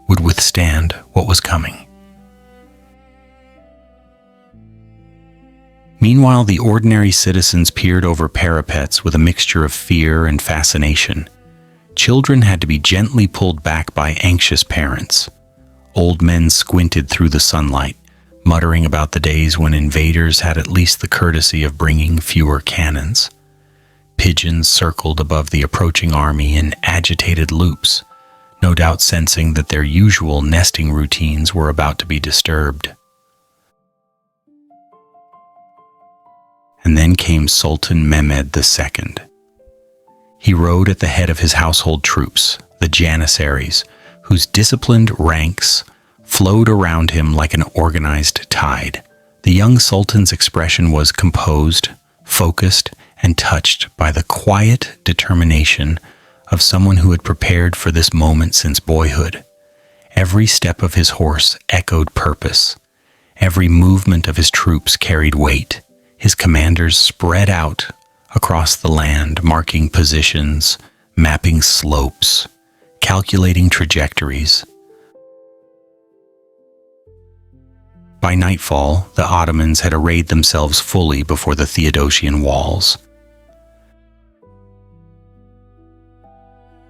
would withstand what was coming. Meanwhile, the ordinary citizens peered over parapets with a mixture of fear and fascination. Children had to be gently pulled back by anxious parents. Old men squinted through the sunlight, muttering about the days when invaders had at least the courtesy of bringing fewer cannons. Pigeons circled above the approaching army in agitated loops, no doubt sensing that their usual nesting routines were about to be disturbed. And then came Sultan Mehmed II. He rode at the head of his household troops, the Janissaries, whose disciplined ranks flowed around him like an organized tide. The young sultan's expression was composed, focused, and touched by the quiet determination of someone who had prepared for this moment since boyhood. Every step of his horse echoed purpose. Every movement of his troops carried weight. His commanders spread out across the land, marking positions, mapping slopes, calculating trajectories. By nightfall, the Ottomans had arrayed themselves fully before the Theodosian walls.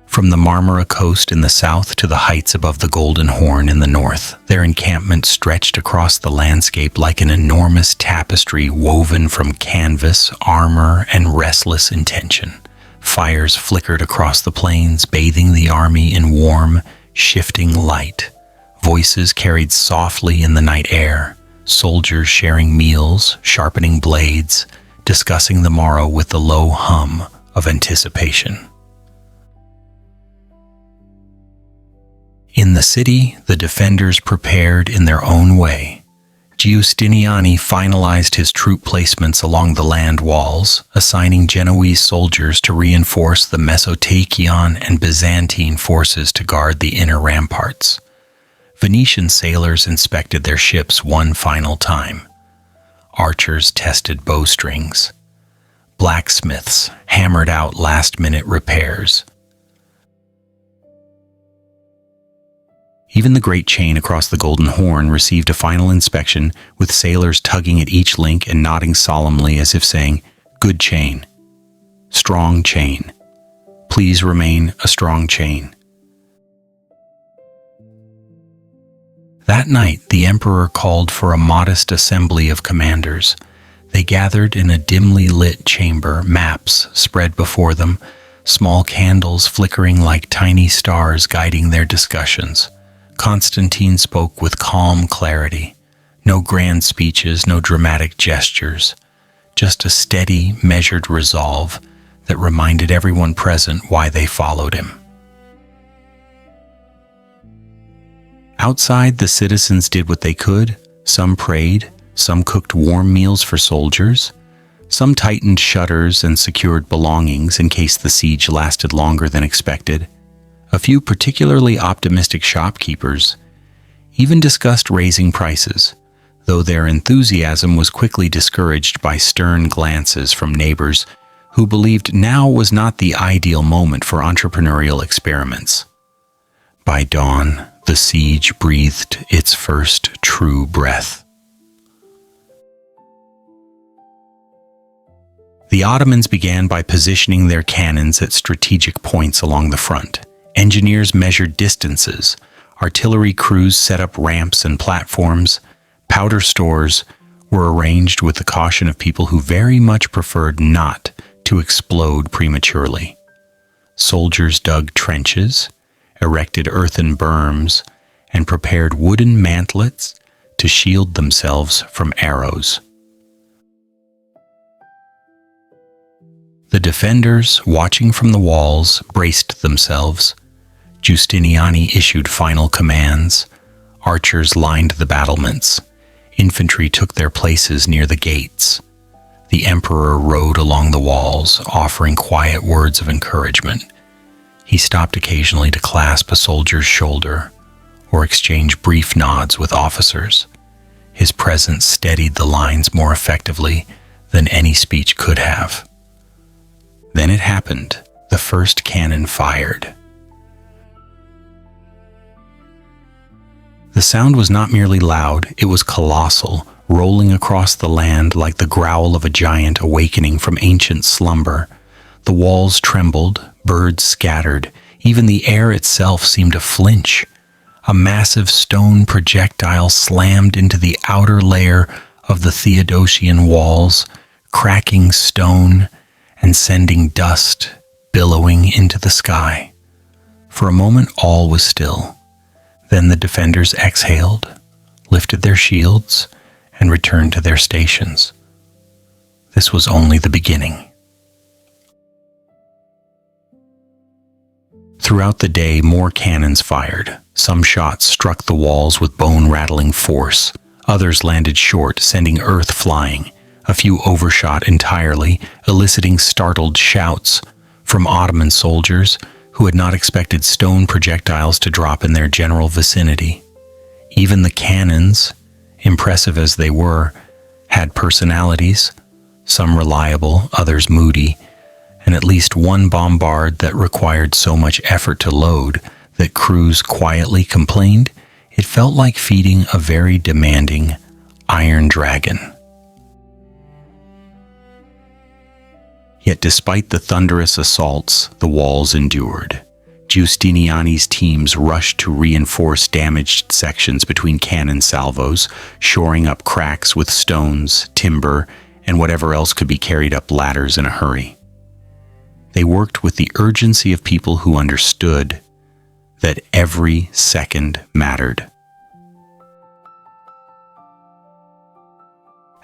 From the Marmara coast in the south to the heights above the Golden Horn in the north, their encampment stretched across the landscape like an enormous tapestry woven from canvas, armor, and restless intention. Fires flickered across the plains, bathing the army in warm, shifting light. Voices carried softly in the night air, soldiers sharing meals, sharpening blades, discussing the morrow with the low hum of anticipation. In the city, the defenders prepared in their own way. Giustiniani finalized his troop placements along the land walls, assigning Genoese soldiers to reinforce the Mesopotamian and Byzantine forces to guard the inner ramparts. Venetian sailors inspected their ships one final time. Archers tested bowstrings. Blacksmiths hammered out last-minute repairs. Even the great chain across the Golden Horn received a final inspection, with sailors tugging at each link and nodding solemnly as if saying, "Good chain. Strong chain. Please remain a strong chain." That night, the emperor called for a modest assembly of commanders. They gathered in a dimly lit chamber, maps spread before them, small candles flickering like tiny stars guiding their discussions. Constantine spoke with calm clarity. No grand speeches, no dramatic gestures. Just a steady, measured resolve that reminded everyone present why they followed him. Outside, the citizens did what they could. Some prayed, some cooked warm meals for soldiers, some tightened shutters and secured belongings in case the siege lasted longer than expected. A few particularly optimistic shopkeepers even discussed raising prices, though their enthusiasm was quickly discouraged by stern glances from neighbors who believed now was not the ideal moment for entrepreneurial experiments. By dawn, the siege breathed its first true breath. The Ottomans began by positioning their cannons at strategic points along the front. Engineers measured distances, artillery crews set up ramps and platforms, powder stores were arranged with the caution of people who very much preferred not to explode prematurely. Soldiers dug trenches, erected earthen berms, and prepared wooden mantlets to shield themselves from arrows. The defenders, watching from the walls, braced themselves. Giustiniani issued final commands. Archers lined the battlements. Infantry took their places near the gates. The emperor rode along the walls, offering quiet words of encouragement. He stopped occasionally to clasp a soldier's shoulder or exchange brief nods with officers. His presence steadied the lines more effectively than any speech could have. Then it happened. The first cannon fired. The sound was not merely loud, it was colossal, rolling across the land like the growl of a giant awakening from ancient slumber. The walls trembled, birds scattered, even the air itself seemed to flinch. A massive stone projectile slammed into the outer layer of the Theodosian walls, cracking stone and sending dust billowing into the sky. For a moment all was still. Then the defenders exhaled, lifted their shields, and returned to their stations. This was only the beginning. Throughout the day, more cannons fired. Some shots struck the walls with bone-rattling force. Others landed short, sending earth flying. A few overshot entirely, eliciting startled shouts from Ottoman soldiers who had not expected stone projectiles to drop in their general vicinity. Even the cannons, impressive as they were, had personalities, some reliable, others moody, and at least one bombard that required so much effort to load that crews quietly complained it felt like feeding a very demanding iron dragon. Yet despite the thunderous assaults, the walls endured. Giustiniani's teams rushed to reinforce damaged sections between cannon salvos, shoring up cracks with stones, timber, and whatever else could be carried up ladders in a hurry. They worked with the urgency of people who understood that every second mattered.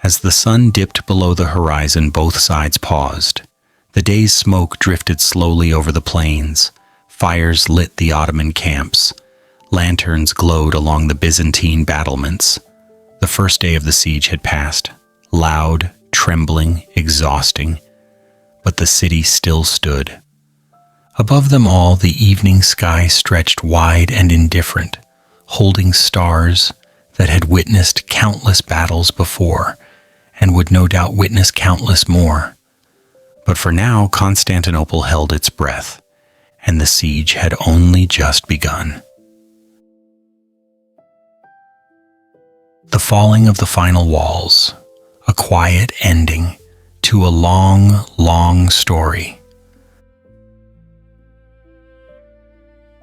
As the sun dipped below the horizon, both sides paused. The day's smoke drifted slowly over the plains. Fires lit the Ottoman camps. Lanterns glowed along the Byzantine battlements. The first day of the siege had passed. Loud, trembling, exhausting. But the city still stood. Above them all, the evening sky stretched wide and indifferent, holding stars that had witnessed countless battles before and would no doubt witness countless more. But for now, Constantinople held its breath, and the siege had only just begun. The falling of the final walls, a quiet ending to a long, long story.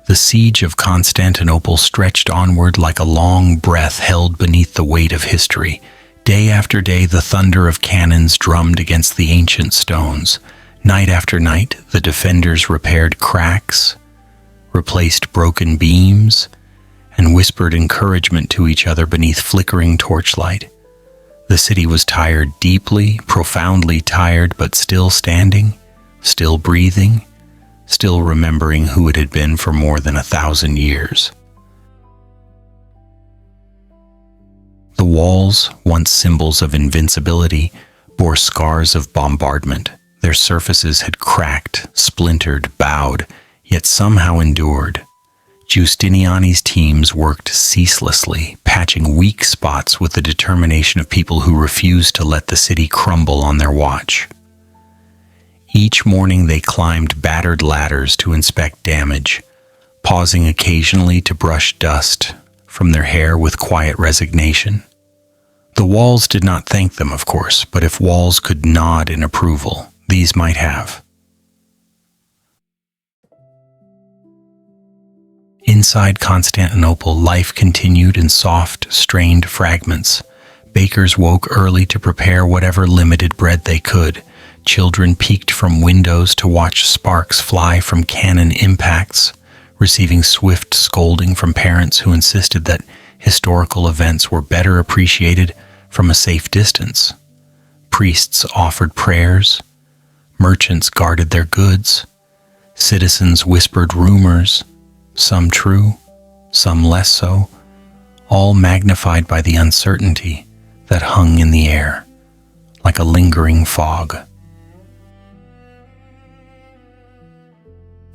The siege of Constantinople stretched onward like a long breath held beneath the weight of history. Day after day, the thunder of cannons drummed against the ancient stones. Night after night, the defenders repaired cracks, replaced broken beams, and whispered encouragement to each other beneath flickering torchlight. The city was tired deeply, profoundly tired, but still standing, still breathing, still remembering who it had been for more than 1,000 years. The walls, once symbols of invincibility, bore scars of bombardment. Their surfaces had cracked, splintered, bowed, yet somehow endured. Giustiniani's teams worked ceaselessly, patching weak spots with the determination of people who refused to let the city crumble on their watch. Each morning they climbed battered ladders to inspect damage, pausing occasionally to brush dust from their hair with quiet resignation. The walls did not thank them, of course, but if walls could nod in approval, these might have. Inside Constantinople, life continued in soft, strained fragments. Bakers woke early to prepare whatever limited bread they could. Children peeked from windows to watch sparks fly from cannon impacts, receiving swift scolding from parents who insisted that historical events were better appreciated from a safe distance. Priests offered prayers, merchants guarded their goods, citizens whispered rumors, some true, some less so, all magnified by the uncertainty that hung in the air, like a lingering fog.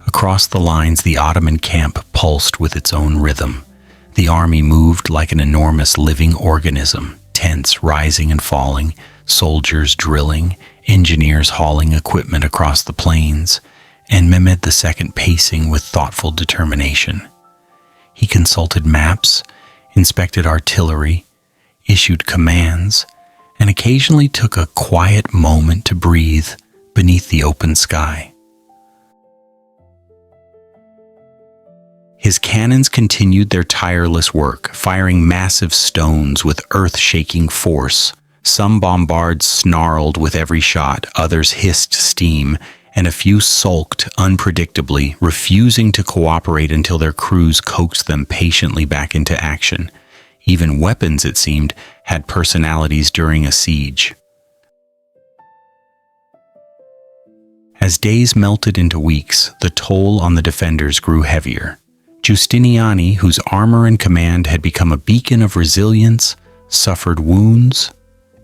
Across the lines, the Ottoman camp pulsed with its own rhythm. The army moved like an enormous living organism, tents rising and falling, soldiers drilling, engineers hauling equipment across the plains, and Mehmed II pacing with thoughtful determination. He consulted maps, inspected artillery, issued commands, and occasionally took a quiet moment to breathe beneath the open sky. His cannons continued their tireless work, firing massive stones with earth-shaking force. Some bombards snarled with every shot, others hissed steam, and a few sulked unpredictably, refusing to cooperate until their crews coaxed them patiently back into action. Even weapons, it seemed, had personalities during a siege. As days melted into weeks, the toll on the defenders grew heavier. Giustiniani, whose armor and command had become a beacon of resilience, suffered wounds.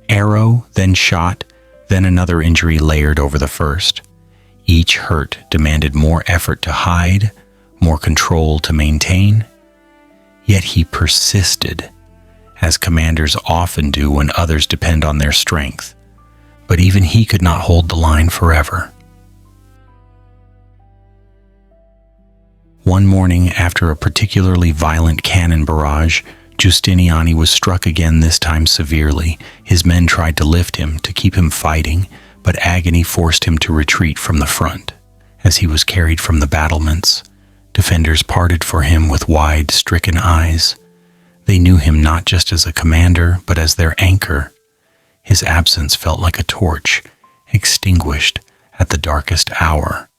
Arrow, then shot, then another injury layered over the first. Each hurt demanded more effort to hide, more control to maintain. Yet he persisted, as commanders often do when others depend on their strength. But even he could not hold the line forever. One morning, after a particularly violent cannon barrage, Giustiniani was struck again, this time severely. His men tried to lift him, to keep him fighting, but agony forced him to retreat from the front. As he was carried from the battlements, defenders parted for him with wide, stricken eyes. They knew him not just as a commander, but as their anchor. His absence felt like a torch, extinguished at the darkest hour.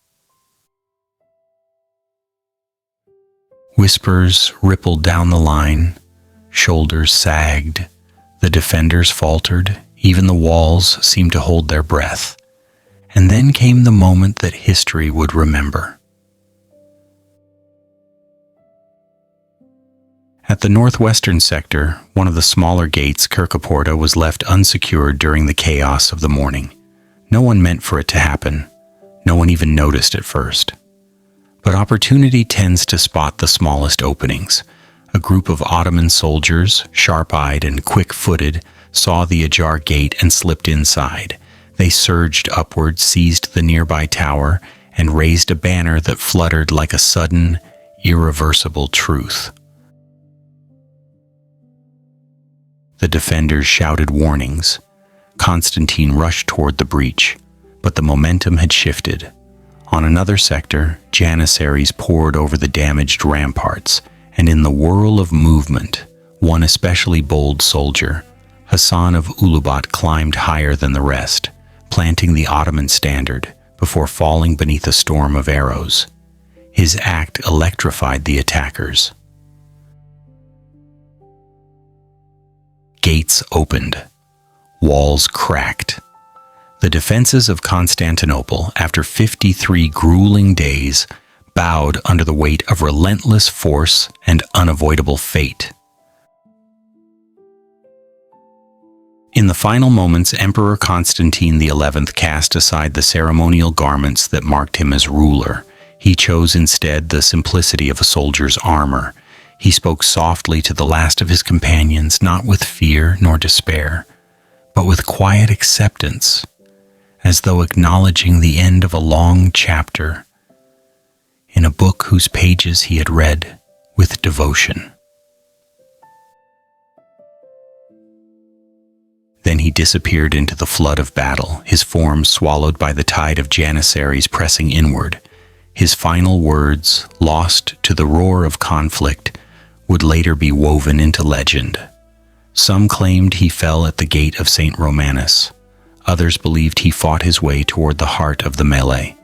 Whispers rippled down the line, shoulders sagged, the defenders faltered, even the walls seemed to hold their breath. And then came the moment that history would remember. At the northwestern sector, one of the smaller gates, Kirkaporta, was left unsecured during the chaos of the morning. No one meant for it to happen. No one even noticed at first. But opportunity tends to spot the smallest openings. A group of Ottoman soldiers, sharp-eyed and quick-footed, saw the ajar gate and slipped inside. They surged upward, seized the nearby tower, and raised a banner that fluttered like a sudden, irreversible truth. The defenders shouted warnings. Constantine rushed toward the breach, but the momentum had shifted. On another sector, janissaries poured over the damaged ramparts, and in the whirl of movement, one especially bold soldier, Hassan of Ulubat, climbed higher than the rest, planting the Ottoman standard before falling beneath a storm of arrows. His act electrified the attackers. Gates opened. Walls cracked. The defenses of Constantinople, after 53 grueling days, bowed under the weight of relentless force and unavoidable fate. In the final moments, Emperor Constantine XI cast aside the ceremonial garments that marked him as ruler. He chose instead the simplicity of a soldier's armor. He spoke softly to the last of his companions, not with fear nor despair, but with quiet acceptance, as though acknowledging the end of a long chapter in a book whose pages he had read with devotion. Then he disappeared into the flood of battle, his form swallowed by the tide of janissaries pressing inward. His final words, lost to the roar of conflict, would later be woven into legend. Some claimed he fell at the gate of St. Romanus. Others believed he fought his way toward the heart of the melee.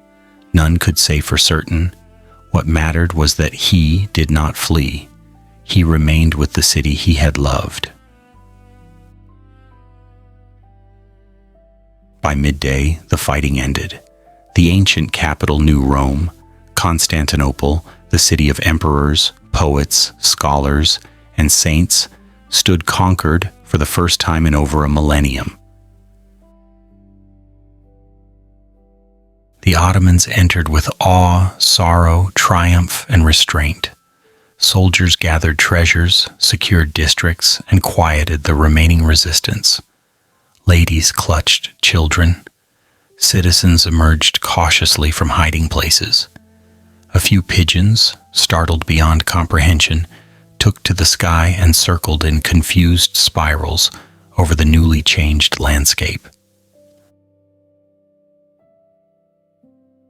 None could say for certain. What mattered was that he did not flee. He remained with the city he had loved. By midday, the fighting ended. The ancient capital knew Rome, Constantinople, the city of emperors, poets, scholars, and saints, stood conquered for the first time in over a millennium. The Ottomans entered with awe, sorrow, triumph, and restraint. Soldiers gathered treasures, secured districts, and quieted the remaining resistance. Ladies clutched children. Citizens emerged cautiously from hiding places. A few pigeons, startled beyond comprehension, took to the sky and circled in confused spirals over the newly changed landscape.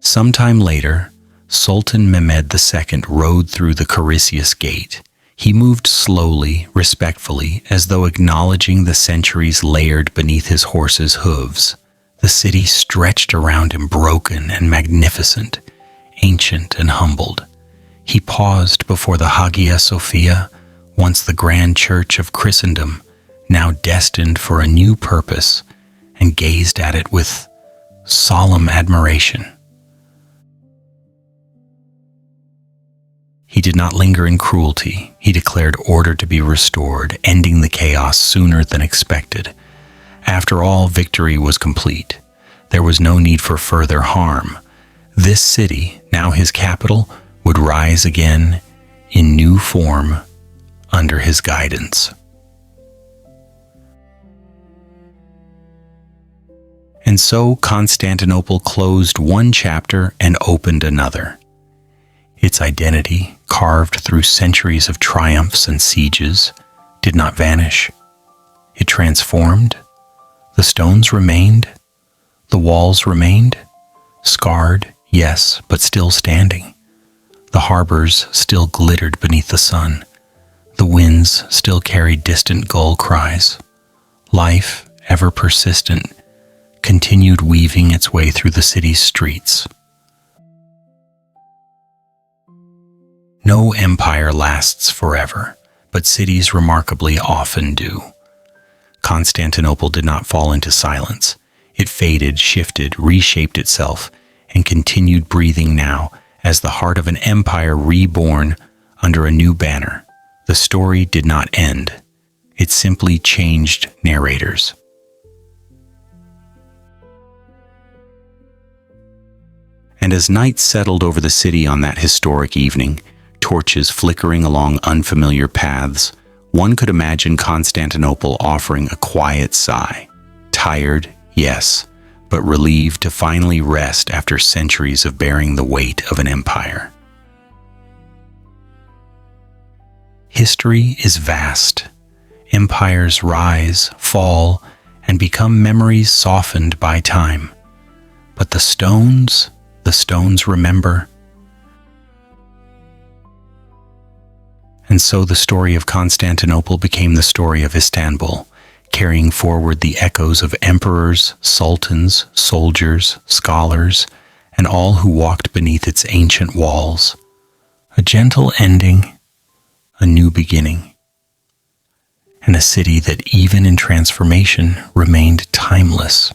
Sometime later, Sultan Mehmed II rode through the Carisius Gate. He moved slowly, respectfully, as though acknowledging the centuries layered beneath his horse's hooves. The city stretched around him, broken and magnificent, ancient and humbled. He paused before the Hagia Sophia, once the grand church of Christendom, now destined for a new purpose, and gazed at it with solemn admiration. He did not linger in cruelty. He declared order to be restored, ending the chaos sooner than expected. After all, victory was complete. There was no need for further harm. This city, now his capital, would rise again in new form under his guidance. And so Constantinople closed one chapter and opened another. Its identity, carved through centuries of triumphs and sieges, did not vanish. It transformed. The stones remained. The walls remained. Scarred, yes, but still standing. The harbors still glittered beneath the sun. The winds still carried distant gull cries. Life, ever persistent, continued weaving its way through the city's streets. No empire lasts forever, but cities remarkably often do. Constantinople did not fall into silence. It faded, shifted, reshaped itself, and continued breathing now as the heart of an empire reborn under a new banner. The story did not end. It simply changed narrators. And as night settled over the city on that historic evening, torches flickering along unfamiliar paths, one could imagine Constantinople offering a quiet sigh. Tired, yes, but relieved to finally rest after centuries of bearing the weight of an empire. History is vast. Empires rise, fall, and become memories softened by time. But the stones remember. And so the story of Constantinople became the story of Istanbul, carrying forward the echoes of emperors, sultans, soldiers, scholars, and all who walked beneath its ancient walls. A gentle ending, a new beginning, and a city that even in transformation remained timeless.